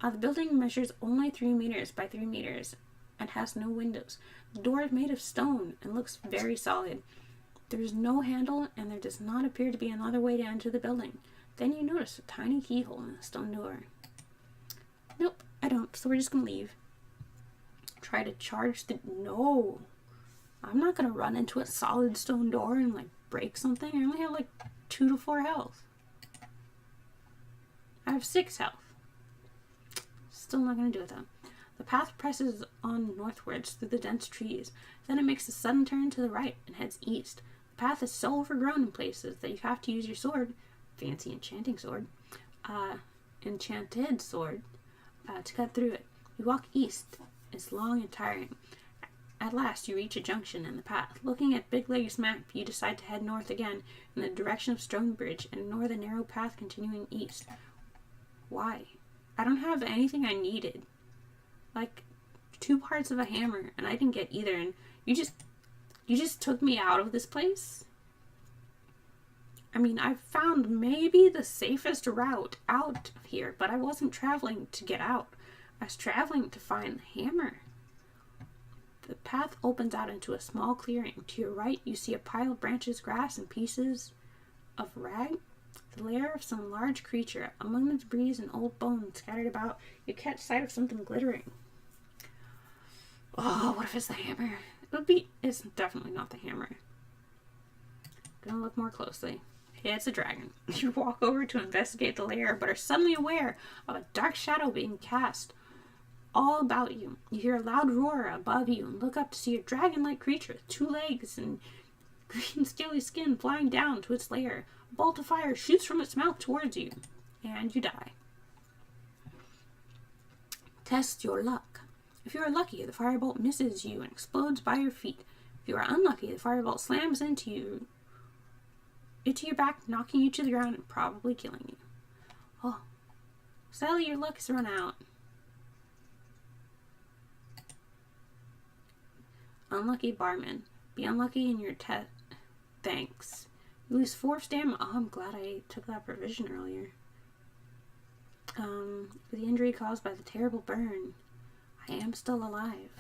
The building measures only 3 meters by 3 meters and has no windows. The door is made of stone and looks very solid. There is no handle, and there does not appear to be another way to enter the building. Then you notice a tiny keyhole in the stone door. Nope, I don't, so we're just going to leave. Try to charge the... No. I'm not going to run into a solid stone door and, break something. I only have, 2 to 4 health. I have 6 health. Still not going to do it, though. The path presses on northwards through the dense trees. Then it makes a sudden turn to the right and heads east. The path is so overgrown in places that you have to use your sword, fancy enchanted sword, to cut through it. You walk east. It's long and tiring. At last, you reach a junction in the path. Looking at Big Leg's map, you decide to head north again in the direction of Stonebridge and ignore the narrow path continuing east. Why? I don't have anything I needed. 2 parts of a hammer, and I didn't get either, and you just took me out of this place? I mean, I found maybe the safest route out of here, but I wasn't traveling to get out. I was traveling to find the hammer. The path opens out into a small clearing. To your right, you see a pile of branches, grass, and pieces of rag. The lair of some large creature. Among the debris and old bones scattered about, you catch sight of something glittering. Oh, what if it's the hammer? It's definitely not the hammer. Gonna look more closely. It's a dragon. You walk over to investigate the lair, but are suddenly aware of a dark shadow being cast all about you. You hear a loud roar above you and look up to see a dragon-like creature with 2 legs and green scaly skin flying down to its lair. A bolt of fire shoots from its mouth towards you, and you die. Test your luck. If you are lucky, the firebolt misses you and explodes by your feet. If you are unlucky, the firebolt slams into your back, knocking you to the ground and probably killing you. Oh, sadly, your luck has run out. Unlucky barman. Be unlucky in your test. Thanks. You lose 4 stamina. Oh, I'm glad I took that provision earlier. For the injury caused by the terrible burn, I am still alive.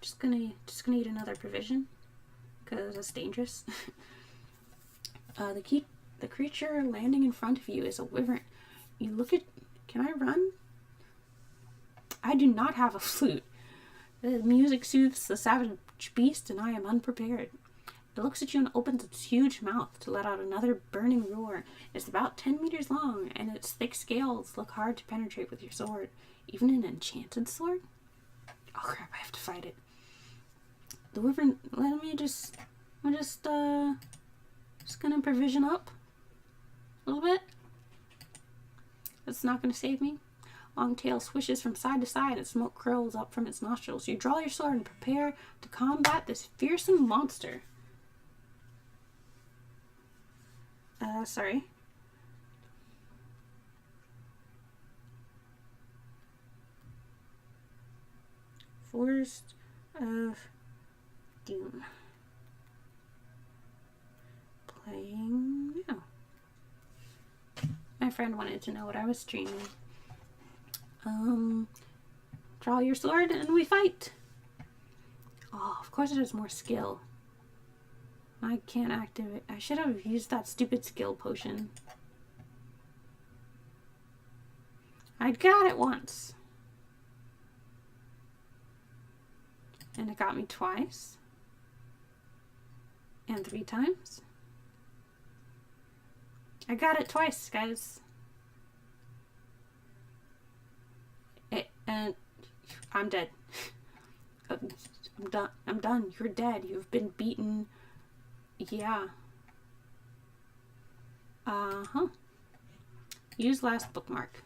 Just gonna eat another provision, because that's dangerous. The creature landing in front of you is a wyvern. You look at... Can I run? I do not have a flute. The music soothes the savage beast, and I am unprepared. It looks at you and opens its huge mouth to let out another burning roar. It's about 10 meters long, and its thick scales look hard to penetrate with your sword. Even an enchanted sword? Oh crap, I have to fight it. The wyvern, I'm just gonna provision up a little bit. That's not gonna save me. Long tail swishes from side to side and smoke curls up from its nostrils. You draw your sword and prepare to combat this fearsome monster. Sorry. Forest of Doom. Playing now. My friend wanted to know what I was streaming. Draw your sword and we fight. Oh, of course it has more skill. I can't activate. I should have used that stupid skill potion. I got it once. And it got me twice. And 3 times. I got it twice, guys. And I'm dead. I'm done. You're dead. You've been beaten. Yeah. Use last bookmark.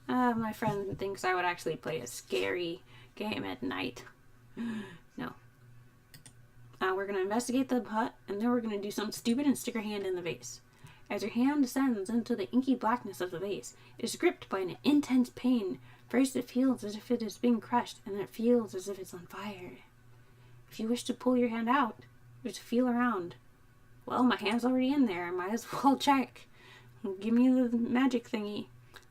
My friend thinks I would actually play a scary game at night. No. We're going to investigate the hut, and then we're going to do something stupid and stick our hand in the vase. As your hand descends into the inky blackness of the vase, it is gripped by an intense pain. First it feels as if it is being crushed, and then it feels as if it's on fire. If you wish to pull your hand out, you have to feel around. Well, my hand's already in there. I might as well check. Give me the magic thingy.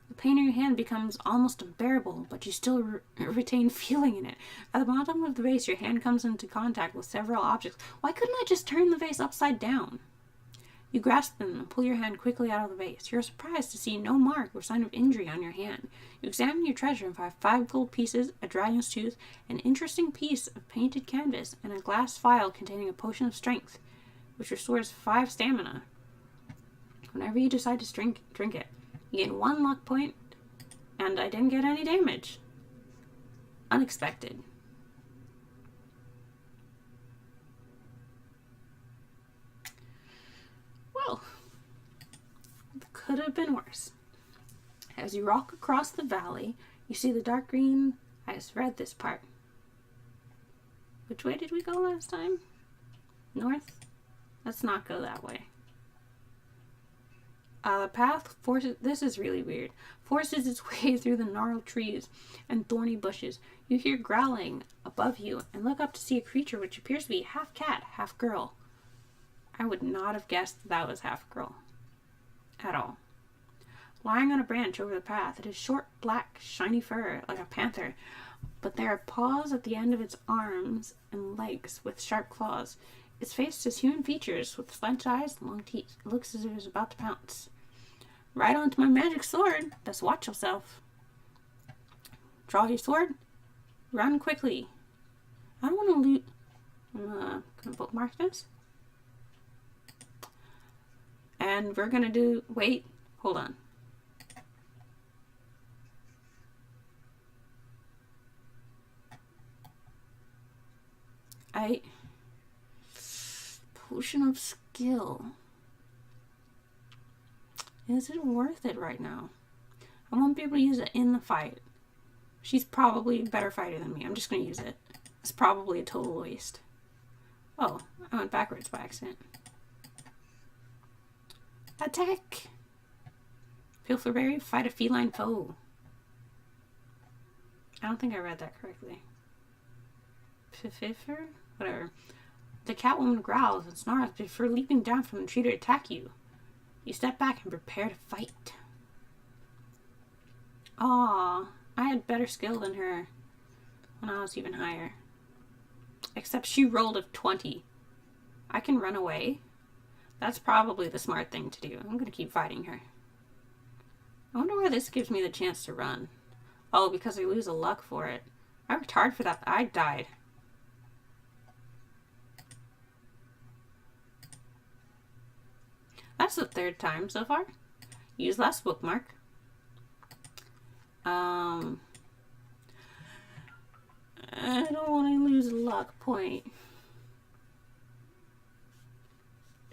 The pain in your hand becomes almost unbearable, but you still retain feeling in it. At the bottom of the vase, your hand comes into contact with several objects. Why couldn't I just turn the vase upside down? You grasp them and pull your hand quickly out of the vase. You're surprised to see no mark or sign of injury on your hand. You examine your treasure and find 5 gold pieces, a dragon's tooth, an interesting piece of painted canvas, and a glass vial containing a potion of strength, which restores 5 stamina. Whenever you decide to drink it, you gain 1 luck point, and I didn't get any damage. Unexpected. Well, could have been worse. As you walk across the valley, you see the dark green. I just read this part. Which way did we go last time? North? Let's not go that way. The path forces, this is really weird, forces its way through the gnarled trees and thorny bushes. You hear growling above you and look up to see a creature which appears to be half cat, half girl. I would not have guessed that was half girl. At all. Lying on a branch over the path, it has short, black, shiny fur like a panther, but there are paws at the end of its arms and legs with sharp claws. Its face has human features with slant eyes and long teeth. It looks as if it is about to pounce. Right onto my magic sword. Thus watch yourself. Draw your sword. Run quickly. I don't want to loot. I'm gonna bookmark this. And we're gonna do. Wait. Hold on. Potion of skill. Is it worth it right now? I won't be able to use it in the fight. She's probably a better fighter than me. I'm just going to use it. It's probably a total waste. Oh, I went backwards by accident. Attack! Pilferberry, fight a feline foe. I don't think I read that correctly. Pfiffer? Whatever. The Catwoman growls and snarls before leaping down from the tree to attack you. You step back and prepare to fight. Aw, I had better skill than her when I was even higher. Except she rolled a 20. I can run away. That's probably the smart thing to do. I'm going to keep fighting her. I wonder why this gives me the chance to run. Oh, because I lose a luck for it. I worked hard for that. I died. That's the 3rd time so far. Use last bookmark. I don't want to lose a luck point.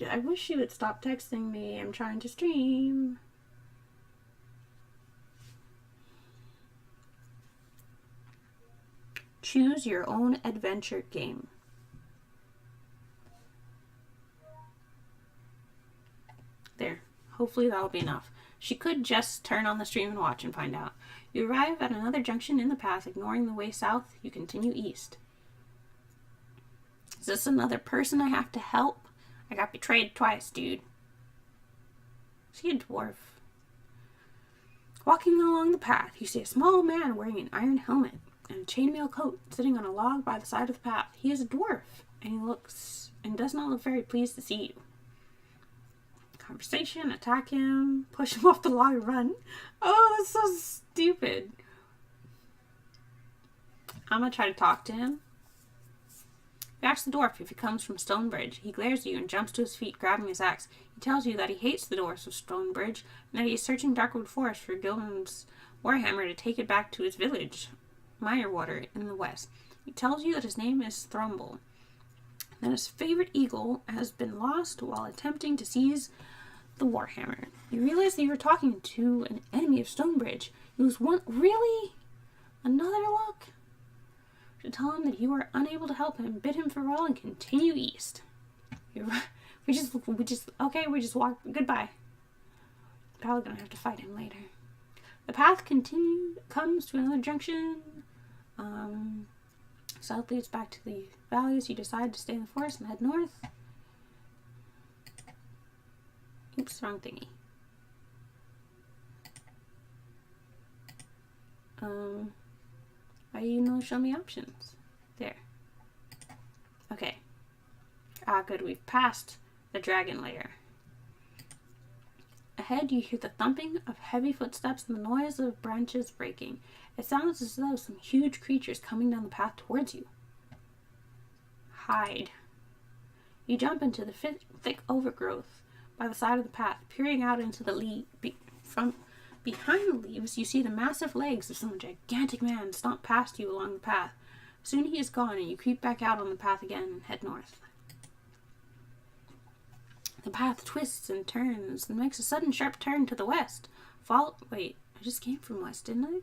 I wish you would stop texting me. I'm trying to stream. Choose your own adventure game. There. Hopefully that'll be enough. She could just turn on the stream and watch and find out. You arrive at another junction in the path. Ignoring the way south, you continue east. Is this another person I have to help? I got betrayed twice, dude. Is he a dwarf? Walking along the path, you see a small man wearing an iron helmet and a chainmail coat sitting on a log by the side of the path. He is a dwarf, and does not look very pleased to see you. Conversation, attack him, push him off the log and run. Oh, that's so stupid. I'm gonna try to talk to him. You ask the dwarf if he comes from Stonebridge. He glares at you and jumps to his feet, grabbing his axe. He tells you that he hates the dwarfs of Stonebridge and that he is searching Darkwood Forest for Gilman's warhammer to take it back to his village, Mirewater, in the west. He tells you that his name is Thrumble, that his favorite eagle has been lost while attempting to seize the warhammer. You realize that you were talking to an enemy of Stonebridge. It was one. Really? Another look? tell him that you are unable to help him, bid him farewell, and continue east. We just walk. Goodbye. Probably gonna have to fight him later. The path comes to another junction. South leads back to the valleys. You decide to stay in the forest and head north. Oops, wrong thingy. Show me options. There. Okay. Good. We've passed the dragon lair. Ahead, you hear the thumping of heavy footsteps and the noise of branches breaking. It sounds as though some huge creature is coming down the path towards you. Hide. You jump into the thick overgrowth by the side of the path, peering out into the from behind the leaves. You see the massive legs of some gigantic man stomp past you along the path. Soon he is gone, and you creep back out on the path again and head north. The path twists and turns and makes a sudden sharp turn to the west. Wait, I just came from west, didn't I?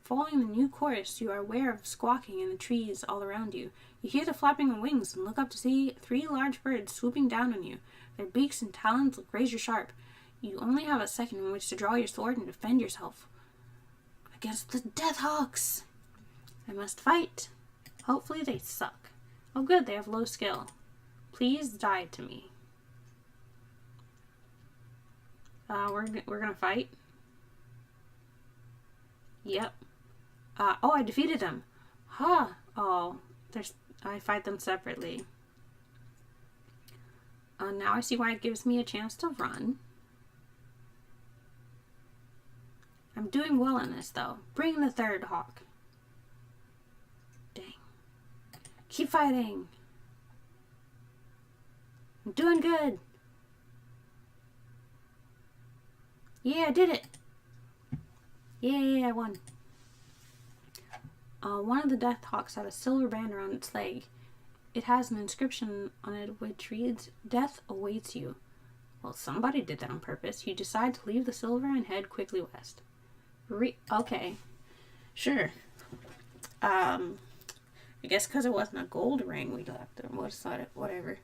Following the new course, you are aware of squawking in the trees all around you. You hear the flapping of wings and look up to see 3 large birds swooping down on you. Their beaks and talons look razor sharp. You only have a second in which to draw your sword and defend yourself against the Deathhawks. I must fight. Hopefully they suck. Oh good, they have low skill. Please die to me. We're gonna fight. Yep. Oh, I defeated them. Huh. Oh, I fight them separately. Now I see why it gives me a chance to run. I'm doing well in this, though. Bring the third hawk. Dang. Keep fighting. I'm doing good. Yeah, I did it. Yay, I won. One of the Deathhawks had a silver band around its leg. It has an inscription on it which reads, "Death awaits you." Well, somebody did that on purpose. You decide to leave the silver and head quickly west. Okay. Sure. I guess because it wasn't a gold ring we left. Whatever.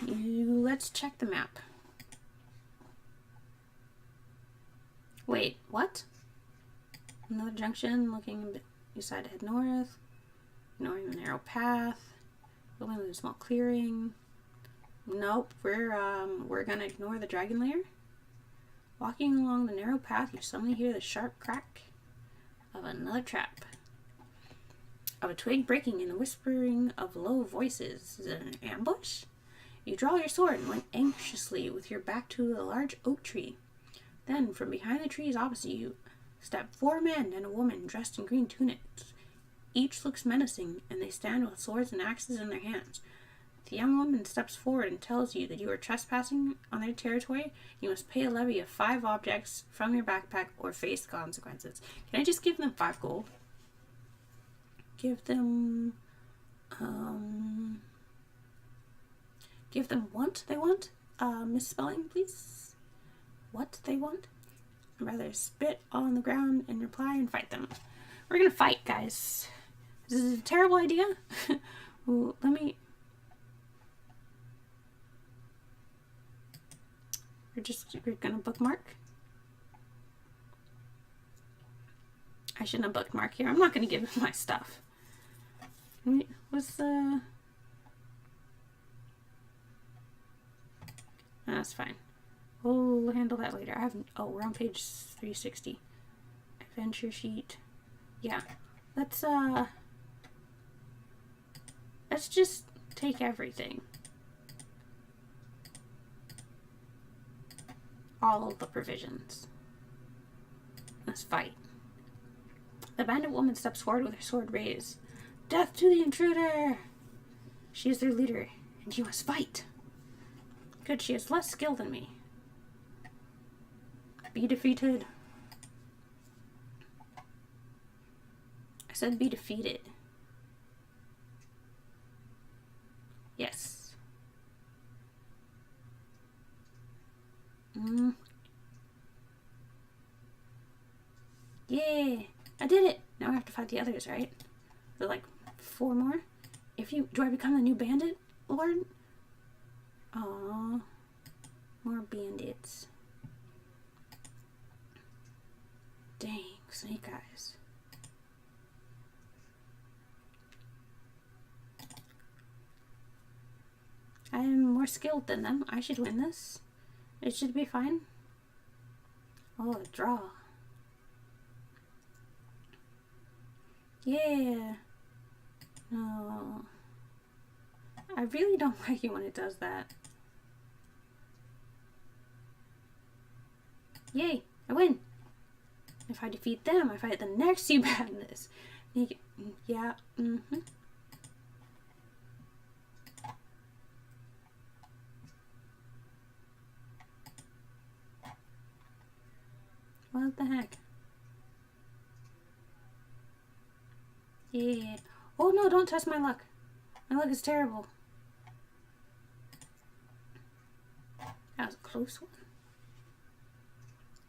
Let's check the map. Wait, what? Another junction, you decide to head north, ignoring the narrow path, going to a small clearing. Nope, we're gonna ignore the dragon lair. Walking along the narrow path, you suddenly hear the sharp crack of another trap. Of a twig breaking and the whispering of low voices. Is it an ambush? You draw your sword and went anxiously with your back to a large oak tree. Then, from behind the trees opposite you, step 4 men and a woman dressed in green tunics. Each looks menacing, and they stand with swords and axes in their hands. The young woman steps forward and tells you that you are trespassing on their territory. You must pay a levy of 5 objects from your backpack or face consequences. Can I just give them 5 gold? Give them what they want? Misspelling, please. What they want? I'd rather spit on the ground and reply and fight them. We're gonna fight, guys. This is a terrible idea. Ooh, we're gonna bookmark. I shouldn't have bookmarked here. I'm not gonna give him my stuff. That's fine. We'll handle that later. We're on page 360. Adventure sheet. Yeah. Let's just take everything. All of the provisions. Let's fight. The bandit woman steps forward with her sword raised. Death to the intruder! She is their leader, and you must fight. Good, she has less skill than me. Be defeated. I said be defeated. Yes. Yay! I did it! Now I have to fight the others, right? They're like 4 more. Do I become the new bandit, Lord? Aww. More bandits. Dang, snake eyes. I am more skilled than them. I should win this. It should be fine. Oh, a draw. Yeah. No. I really don't like it when it does that. Yay, I win. If I defeat them, I fight the next sea badness. Yeah, What the heck? Yeah. Oh no, don't test my luck. My luck is terrible. That was a close one.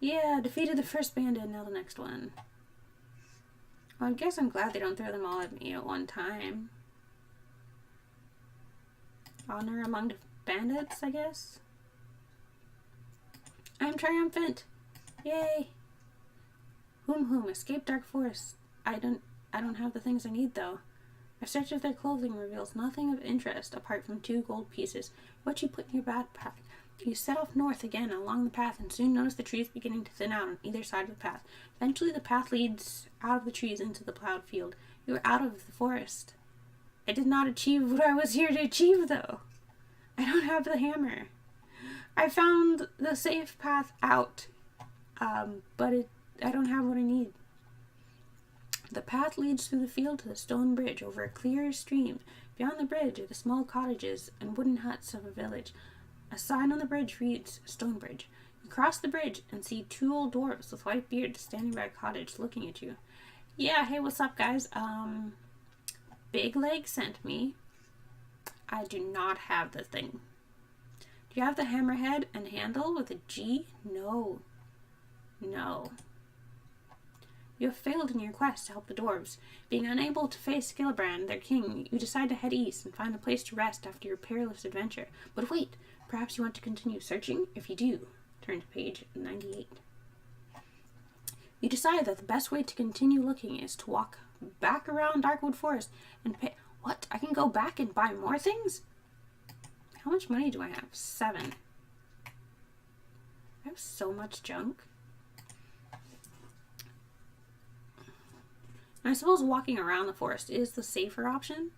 Yeah, defeated the first bandit, now the next one. Well, I guess I'm glad they don't throw them all at me at one time. Honor among the bandits, I guess. I'm triumphant! Yay! Whom, escape dark forest. I don't have the things I need though. A search of their clothing reveals nothing of interest apart from 2 gold pieces. What you put in your backpack? You set off north again along the path and soon notice the trees beginning to thin out on either side of the path. Eventually the path leads out of the trees into the plowed field. You are out of the forest. I did not achieve what I was here to achieve though. I don't have the hammer. I found the safe path out, but I don't have what I need. The path leads through the field to the stone bridge over a clear stream. Beyond the bridge are the small cottages and wooden huts of a village. A sign on the bridge reads, Stone Bridge. You cross the bridge and see 2 old dwarves with white beards standing by a cottage looking at you. Yeah, hey, what's up, guys? Big Leg sent me. I do not have the thing. Do you have the hammerhead and handle with a G? No. No. You have failed in your quest to help the dwarves. Being unable to face Gillibrand, their king, you decide to head east and find a place to rest after your perilous adventure. But wait, perhaps you want to continue searching? If you do, turn to page 98. You decide that the best way to continue looking is to walk back around Darkwood Forest and pay... What? I can go back and buy more things? How much money do I have? 7. I have so much junk. I suppose walking around the forest is the safer option.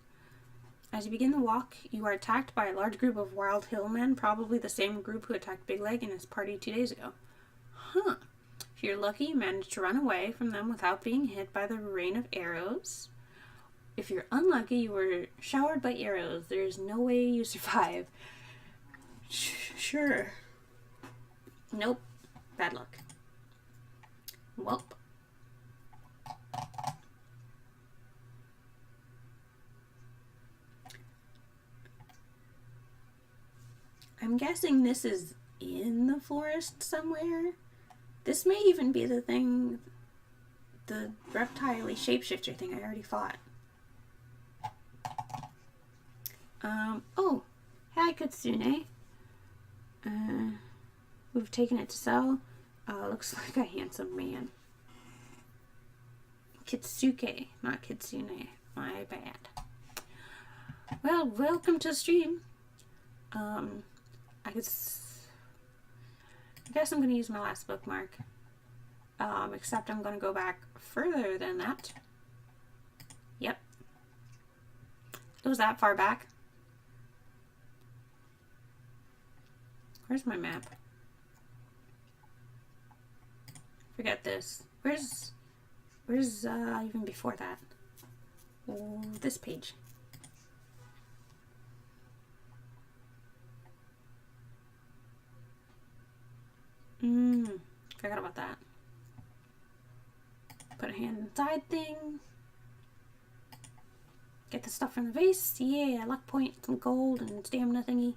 As you begin the walk, you are attacked by a large group of wild hill men, probably the same group who attacked Big Leg and his party 2 days ago. Huh. If you're lucky, you manage to run away from them without being hit by the rain of arrows. If you're unlucky, you were showered by arrows. There's no way you survive. Sure. Nope. Bad luck. Welp. I'm guessing this is in the forest somewhere. This may even be the thing, the reptile-y shapeshifter thing I already fought. Oh, hi Kitsune. We've taken it to sell. Looks like a handsome man. Kitsuke, not Kitsune. My bad. Well, welcome to the stream. I guess I'm going to use my last bookmark. Except I'm going to go back further than that. Yep. It was that far back. Where's my map? Forget this. Where's even before that? Oh, this page. Forgot about that. Put a hand inside thing. Get the stuff from the vase. Yeah, luck point, some gold, and stamina thingy.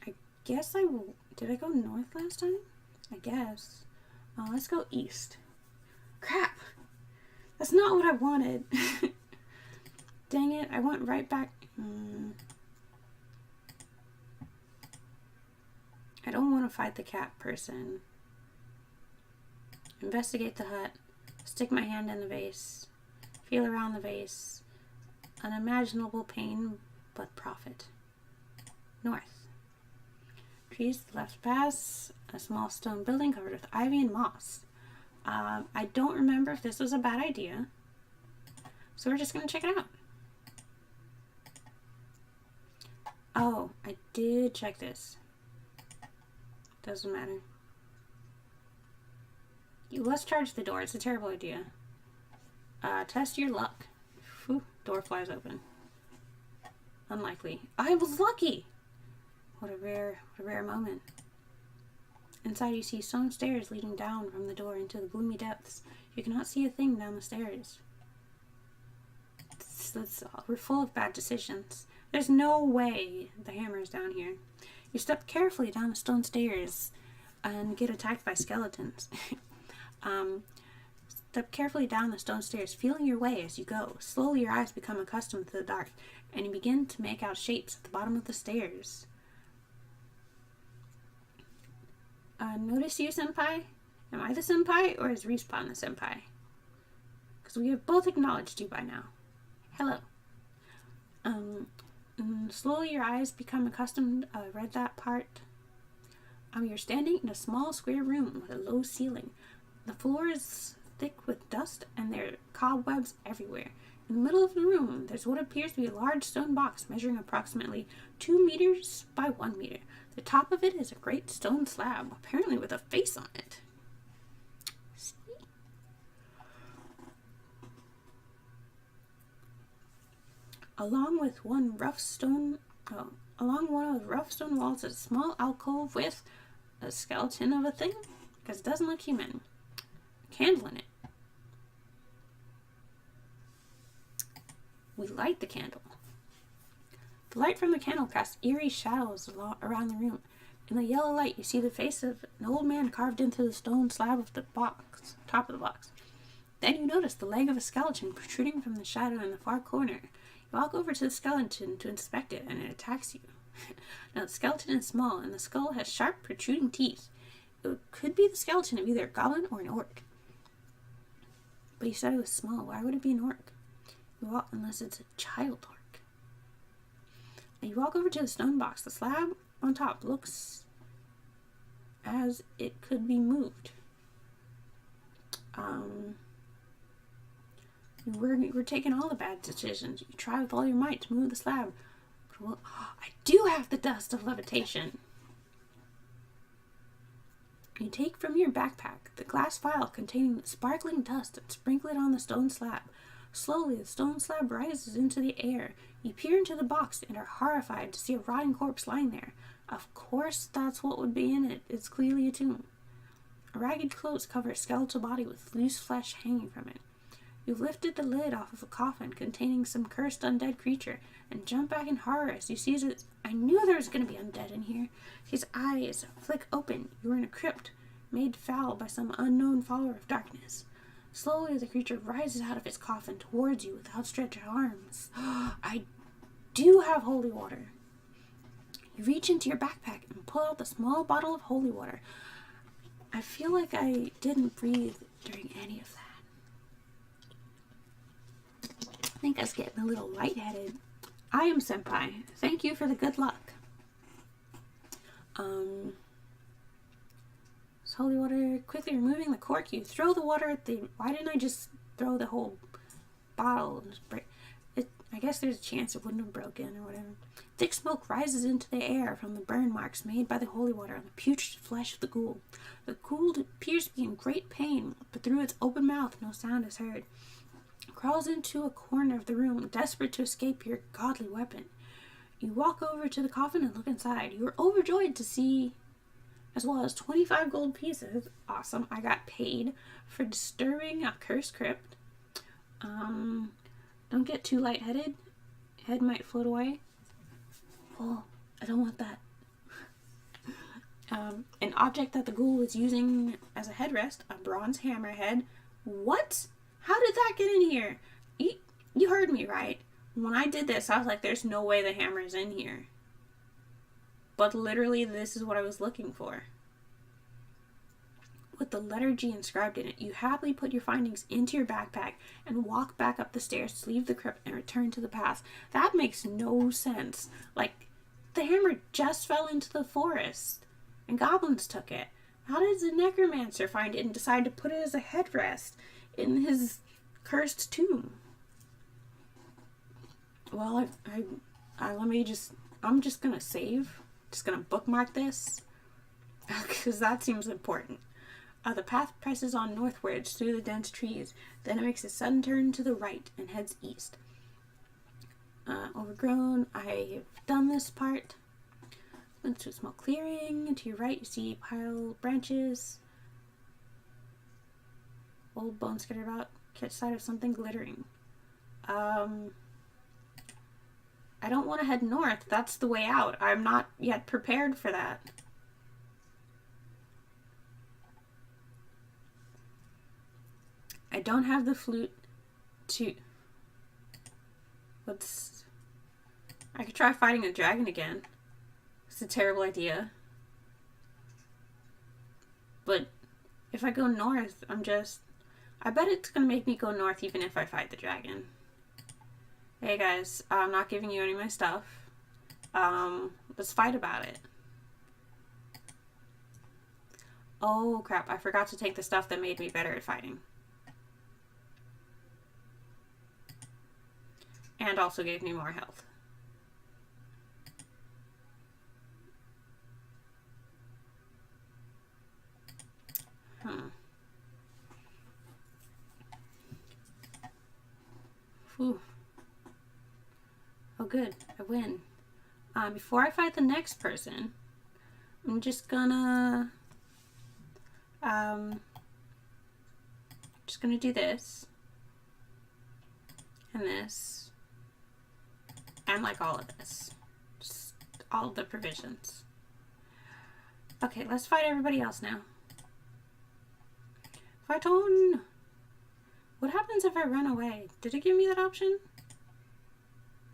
I guess did I go north last time? I guess. Let's go east. Crap! That's not what I wanted. Dang it, I went right back. I don't want to fight the cat person. Investigate the hut. Stick my hand in the vase. Feel around the vase. Unimaginable pain, but profit. North. Trees to the left pass. A small stone building covered with ivy and moss. I don't remember if this was a bad idea. So we're just going to check it out. Oh, I did check this. Doesn't matter. Let's charge the door. It's a terrible idea. Test your luck. Whew, door flies open. Unlikely. I was lucky! What a rare moment. Inside you see stone stairs leading down from the door into the gloomy depths. You cannot see a thing down the stairs. We're full of bad decisions. There's no way the hammer is down here. You step carefully down the stone stairs and get attacked by skeletons. Step carefully down the stone stairs, feeling your way as you go. Slowly your eyes become accustomed to the dark, and you begin to make out shapes at the bottom of the stairs. Notice you, senpai? Am I the senpai, or is Respawn the senpai? Because we have both acknowledged you by now. Hello. Slowly your eyes become accustomed. I read that part. You're standing in a small square room with a low ceiling. The floor is thick with dust and there are cobwebs everywhere. In the middle of the room, there's what appears to be a large stone box measuring approximately 2 meters by 1 meter. The top of it is a great stone slab, apparently with a face on it. See? Along one of the rough stone walls is a small alcove with a skeleton of a thing, because it doesn't look human. A candle in it. We light the candle. The light from the candle casts eerie shadows around the room. In the yellow light, you see the face of an old man carved into the stone slab of the top of the box. Then you notice the leg of a skeleton protruding from the shadow in the far corner. You walk over to the skeleton to inspect it, and it attacks you. Now, the skeleton is small, and the skull has sharp, protruding teeth. It could be the skeleton of either a goblin or an orc. But you said it was small. Why would it be an orc? Unless it's a child orc. And you walk over to the stone box. The slab on top looks as it could be moved. We're taking all the bad decisions. You try with all your might to move the slab. But I do have the dust of levitation. You take from your backpack the glass vial containing the sparkling dust and sprinkle it on the stone slab. Slowly, the stone slab rises into the air. You peer into the box and are horrified to see a rotting corpse lying there. Of course, that's what would be in it. It's clearly a tomb. A ragged clothes cover a skeletal body with loose flesh hanging from it. You've lifted the lid off of a coffin containing some cursed undead creature and jump back in horror as you see that I knew there was going to be undead in here. His eyes flick open. You're in a crypt made foul by some unknown follower of darkness. Slowly, the creature rises out of its coffin towards you with outstretched arms. I do have holy water. You reach into your backpack and pull out the small bottle of holy water. I feel like I didn't breathe during any of that. I think I was getting a little lightheaded. I am senpai. Thank you for the good luck. Holy water, quickly removing the cork, you throw the water at the... Why didn't I just throw the whole bottle and just break it? I guess there's a chance it wouldn't have broken or whatever. Thick smoke rises into the air from the burn marks made by the holy water on the putrid flesh of the ghoul. The ghoul appears to be in great pain, but through its open mouth no sound is heard. It crawls into a corner of the room, desperate to escape your godly weapon. You walk over to the coffin and look inside. You are overjoyed to see... as well as 25 gold pieces. Awesome. I got paid for disturbing a cursed crypt. Don't get too lightheaded. Head might float away. Oh, I don't want that. An object that the ghoul is using as a headrest, a bronze hammerhead. What? How did that get in here? You heard me, right? When I did this, I was like, there's no way the hammer is in here. But literally, this is what I was looking for. With the letter G inscribed in it, you happily put your findings into your backpack and walk back up the stairs to leave the crypt and return to the path. That makes no sense. Like, the hammer just fell into the forest, and goblins took it. How did the necromancer find it and decide to put it as a headrest in his cursed tomb? Well, I'm just gonna save. Just gonna bookmark this, because that seems important. The path presses on northwards through the dense trees. Then it makes a sudden turn to the right and heads east. Overgrown. I've done this part. Into a small clearing. To your right, you see piled branches. Old bones scattered about. Catch sight of something glittering. I don't want to head north. That's the way out. I'm not yet prepared for that. I don't have the flute to... I could try fighting a dragon again. It's a terrible idea. But if I go north, I bet it's going to make me go north even if I fight the dragon. Hey guys, I'm not giving you any of my stuff. Let's fight about it. Oh crap, I forgot to take the stuff that made me better at fighting. And also gave me more health. Whew. Oh good, I win. Before I fight the next person, I'm just gonna do this. And this. And like all of this. Just all of the provisions. Okay, let's fight everybody else now. Fight on! What happens if I run away? Did it give me that option?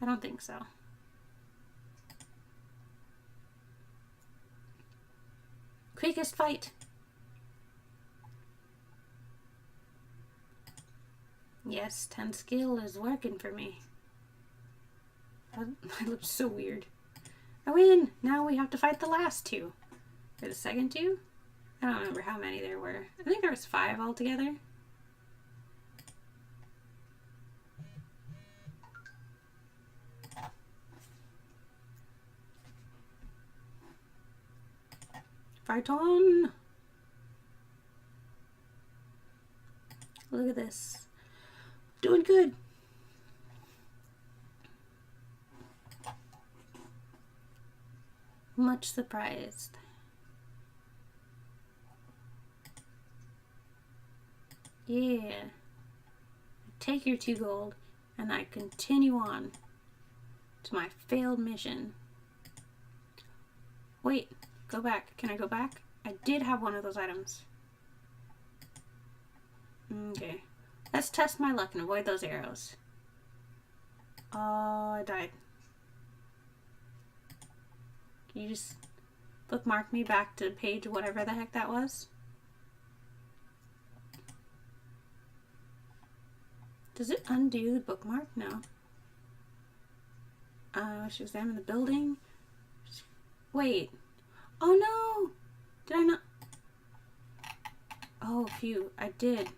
I don't think so. Quickest fight! Yes, 10 skill is working for me. I look so weird. I win! Now we have to fight the last two. Or the second two? I don't remember how many there were. I think there was 5 altogether. Fight on! Look at this. Doing good. Much surprised. Yeah. Take your 2 gold and I continue on to my failed mission. Wait, go back. Can I go back? I did have one of those items. Okay. Let's test my luck and avoid those arrows. Oh, I died. Can you just bookmark me back to page whatever the heck that was? Does it undo the bookmark? No. Should examine the building. Wait. Oh no! Did I not? Oh, phew. I did.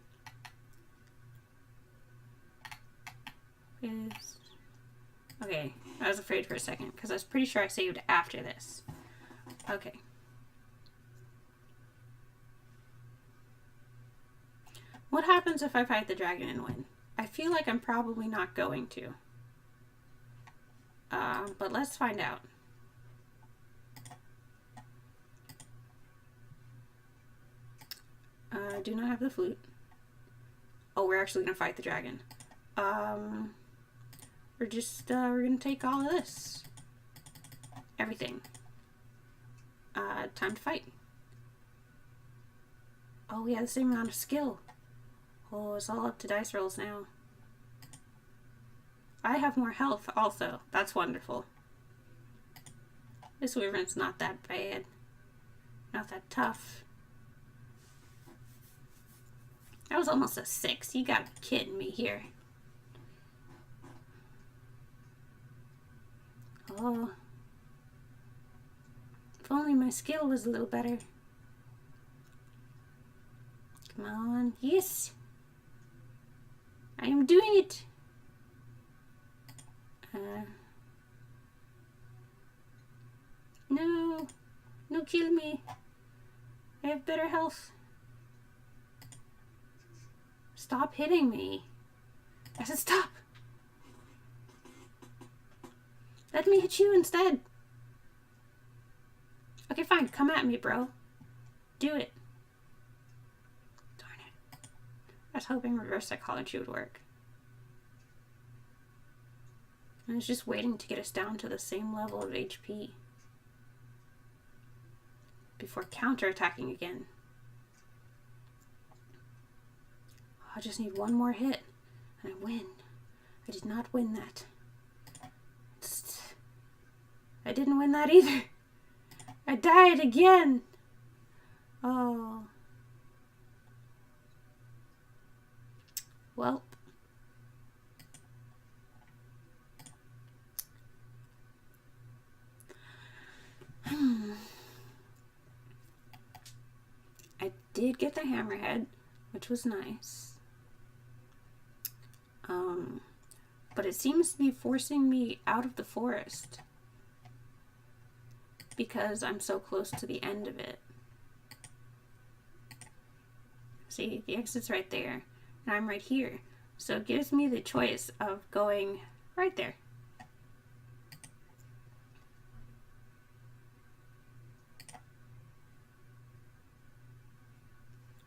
Okay. I was afraid for a second because I was pretty sure I saved after this. Okay. What happens if I fight the dragon and win? I feel like I'm probably not going to. But let's find out. I do not have the flute. Oh, we're actually going to fight the dragon. We're going to take all of this. Everything. Time to fight. Oh, we have the same amount of skill. Oh, it's all up to dice rolls now. I have more health also. That's wonderful. This wyvern's not that bad. Not that tough. That was almost a 6. You gotta be kidding me here. Oh. If only my skill was a little better. Come on. Yes! I am doing it! No! No, kill me! I have better health. Stop hitting me. I said stop! Let me hit you instead. Okay, fine. Come at me, bro. Do it. Darn it. I was hoping reverse psychology would work. I was just waiting to get us down to the same level of HP before counterattacking again. I just need one more hit and I win. I did not win that. I didn't win that either. I died again. Oh. Well. I did get the hammerhead, which was nice. But it seems to be forcing me out of the forest because I'm so close to the end of it. See, the exit's right there, and I'm right here. So it gives me the choice of going right there.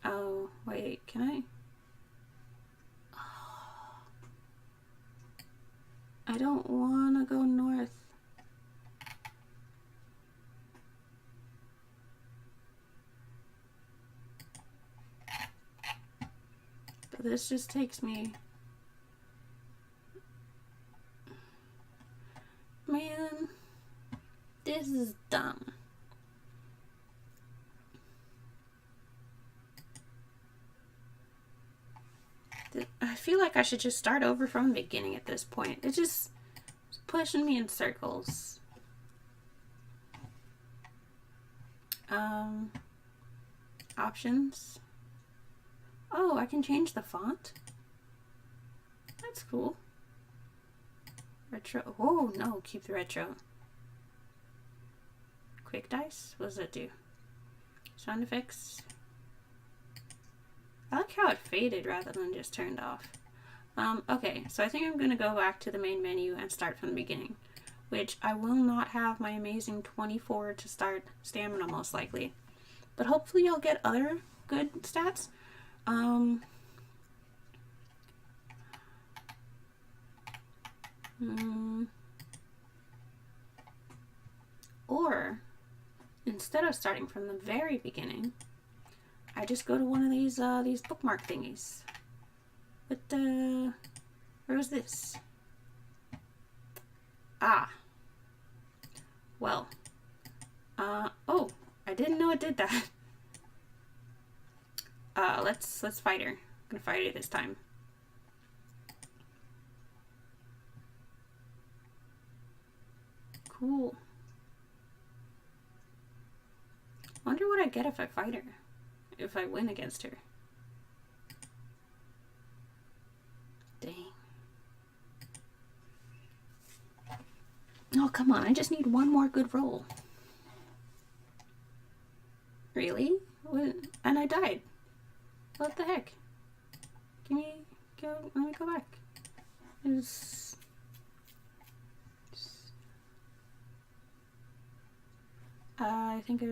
Oh, wait, can I? Oh, I don't want to go north. But this just takes me... Man, this is dumb. I feel like I should just start over from the beginning at this point. It's just pushing me in circles. Options. Oh, I can change the font. That's cool. Retro. Oh, no, keep the retro. Quick dice? What does that do? Sound effects. I like how it faded rather than just turned off. Okay, so I think I'm going to go back to the main menu and start from the beginning, which I will not have my amazing 24 to start stamina most likely. But hopefully I'll get other good stats. Or, instead of starting from the very beginning, I just go to one of these bookmark thingies. But, where is this? Ah. Well. Oh, I didn't know it did that. Let's fight her. I'm gonna fight her this time. Cool. Wonder what I get if I fight her. If I win against her. Dang. Oh, come on. I just need one more good roll. Really? And I died. What the heck? Let me go back. I think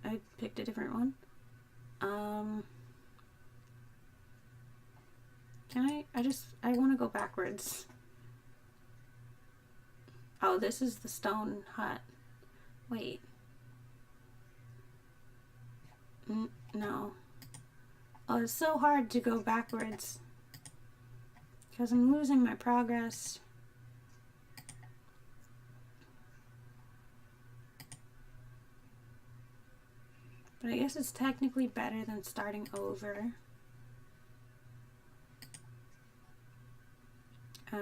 I picked a different one. Can I want to go backwards. Oh, this is the stone hut. Wait. No. Oh, it's so hard to go backwards because I'm losing my progress. But I guess it's technically better than starting over.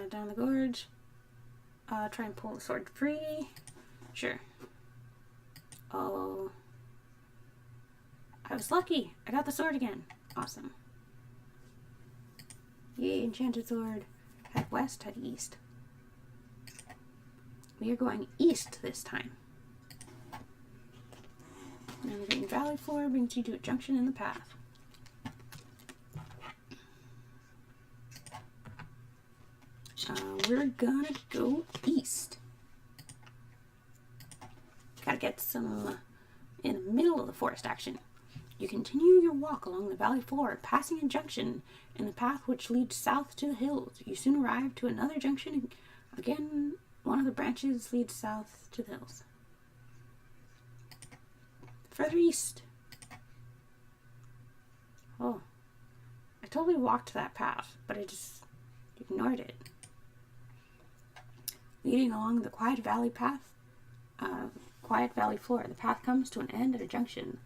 Down the gorge. Try and pull the sword free. Sure. Oh. I was lucky. I got the sword again. Awesome. Yay, enchanted sword. Head west, head east. We are going east this time. Navigating valley floor brings you to a junction in the path. We're gonna go east. Gotta get some in the middle of the forest action. You continue your walk along the valley floor, passing a junction in the path which leads south to the hills. You soon arrive to another junction. Again, one of the branches leads south to the hills. Further east. Oh, I totally walked that path, but I just ignored it. Leading along the quiet valley floor, the path comes to an end at a junction.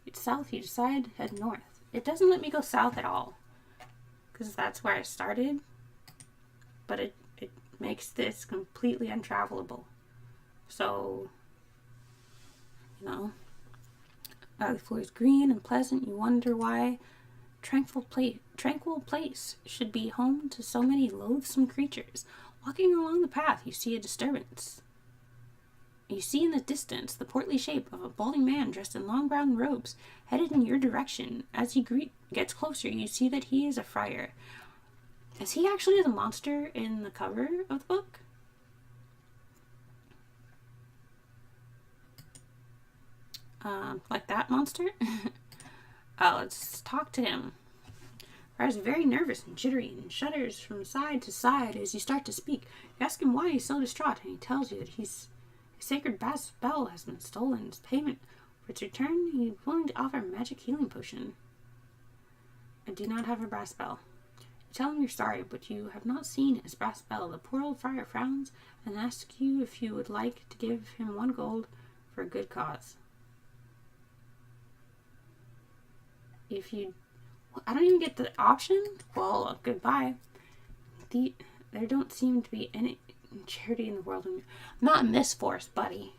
It's south, you decide, head north. It doesn't let me go south at all, because that's where I started, but it makes this completely untravelable. So, valley floor is green and pleasant. You wonder why tranquil place should be home to so many loathsome creatures. Walking along the path, you see a disturbance. You see in the distance the portly shape of a balding man dressed in long brown robes, headed in your direction. As he gets closer, you see that he is a friar. Is he actually the monster in the cover of the book? Like that monster? Let's talk to him. Friar is very nervous and jittery and shudders from side to side as you start to speak. You ask him why he's so distraught, and he tells you that his sacred brass bell has been stolen. As payment for its return, he's willing to offer a magic healing potion. I do not have a brass bell. You tell him you're sorry, but you have not seen his brass bell. The poor old friar frowns and asks you if you would like to give him 1 gold for a good cause. If you... I don't even get the option? Well, goodbye. There don't seem to be any charity in the world. Not in this forest, buddy.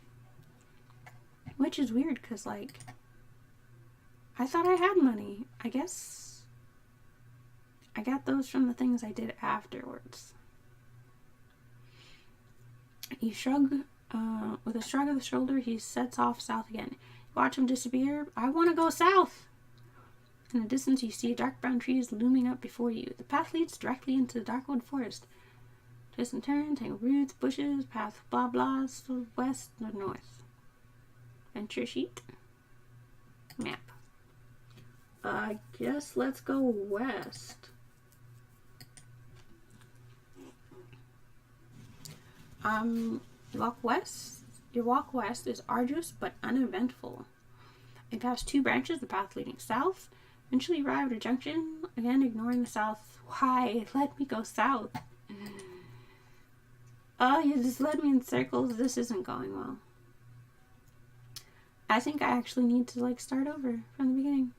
Which is weird, because, I thought I had money. I guess I got those from the things I did afterwards. You shrug, with a shrug of the shoulder, he sets off south again. You watch him disappear. I want to go south! In the distance, you see dark brown trees looming up before you. The path leads directly into the dark wood forest. Twist and turn, tangled roots, bushes, path, blah blah, west or north. Venture sheet. Map. I guess let's go west. Your walk west is arduous but uneventful. You pass 2 branches, the path leading south. Eventually you arrive at a junction, again ignoring the south. Why? Let me go south. Oh, you just led me in circles. This isn't going well. I think I actually need to, start over from the beginning.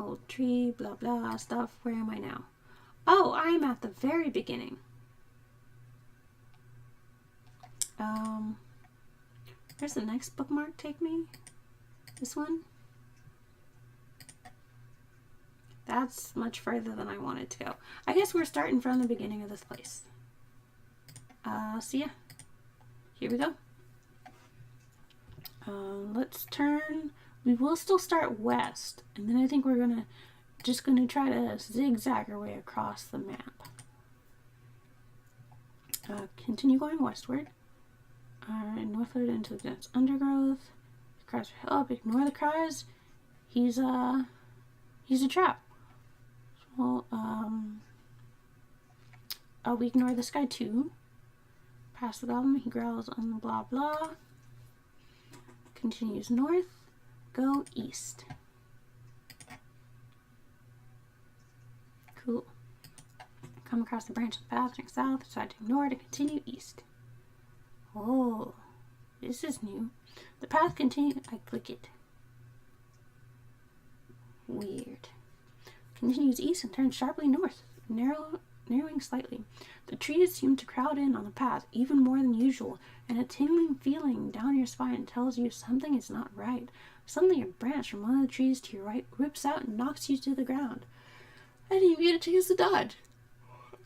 Old tree, blah blah stuff. Where am I now? Oh, I am at the very beginning. Where's the next bookmark take me? This one? That's much further than I wanted to go. I guess we're starting from the beginning of this place. See ya. Here we go. Let's turn. We will still start west, and then I think we're just gonna try to zigzag our way across the map. Continue going westward. Alright, northward into the dense undergrowth. The cries are up. Ignore the cries. He's a trap. Well, we ignore this guy too. Past the goblin, he growls on the blah blah. Continues north. Go east. Cool. Come across the branch of the path, turn south, decide to ignore to continue east. Oh, this is new. The path continues. I click it. Weird. Continues east and turns sharply north, narrowing slightly. The trees seem to crowd in on the path even more than usual, and a tingling feeling down your spine tells you something is not right. Suddenly, a branch from one of the trees to your right whips out and knocks you to the ground. And you get a chance to dodge.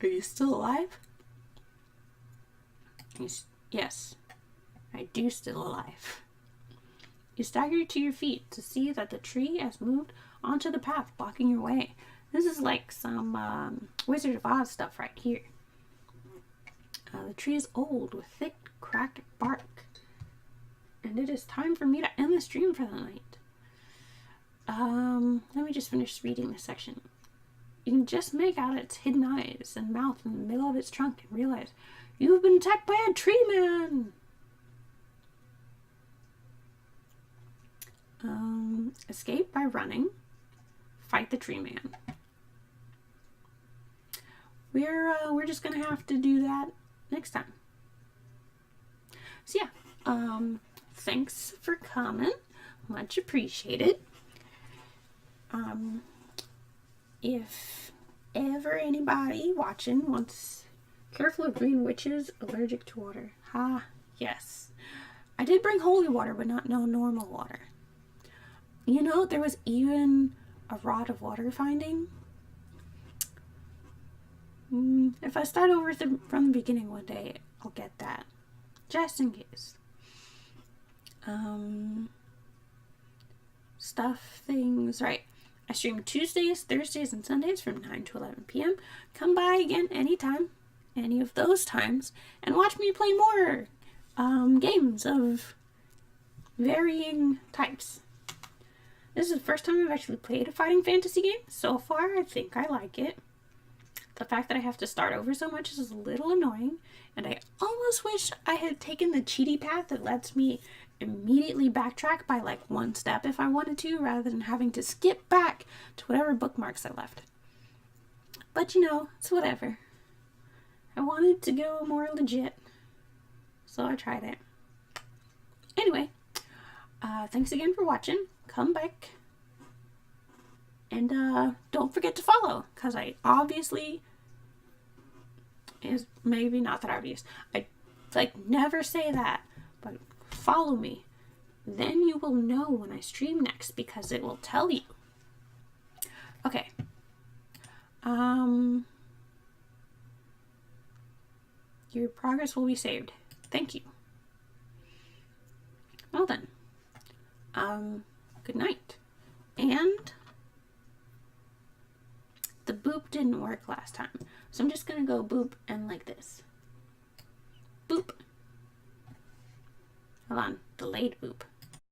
Are you still alive? Yes, I do still alive. You stagger to your feet to see that the tree has moved onto the path, blocking your way. This is like some Wizard of Oz stuff right here. The tree is old with thick, cracked bark. And it is time for me to end the stream for the night. Let me just finish reading this section. You can just make out its hidden eyes and mouth in the middle of its trunk and realize you have been attacked by a tree man. Escape by running. Fight the tree man. We're just gonna have to do that next time. So yeah, thanks for coming. Much appreciated. If ever anybody watching wants careful of green witches allergic to water. Yes. I did bring holy water, but not no normal water. You know, there was even a rod of water finding. If I start over from the beginning one day, I'll get that. Just in case. Stuff, things, right. I stream Tuesdays, Thursdays, and Sundays from 9 to 11 p.m. Come by again anytime, any of those times, and watch me play more games of varying types. This is the first time I've actually played a fighting fantasy game. So far, I think I like it. The fact that I have to start over so much is a little annoying, and I almost wish I had taken the cheaty path that lets me immediately backtrack by like one step if I wanted to, rather than having to skip back to whatever bookmarks I left. But you know, it's whatever. I wanted to go more legit, so I tried it. Anyway, thanks again for watching. Come back. And don't forget to follow, because I obviously, is maybe not that obvious. I never say that, but follow me. Then you will know when I stream next, because it will tell you. Okay. Your progress will be saved. Thank you. Well then. Good night. And the boop didn't work last time, so I'm just gonna go boop and like this. Boop. Hold on, delayed boop.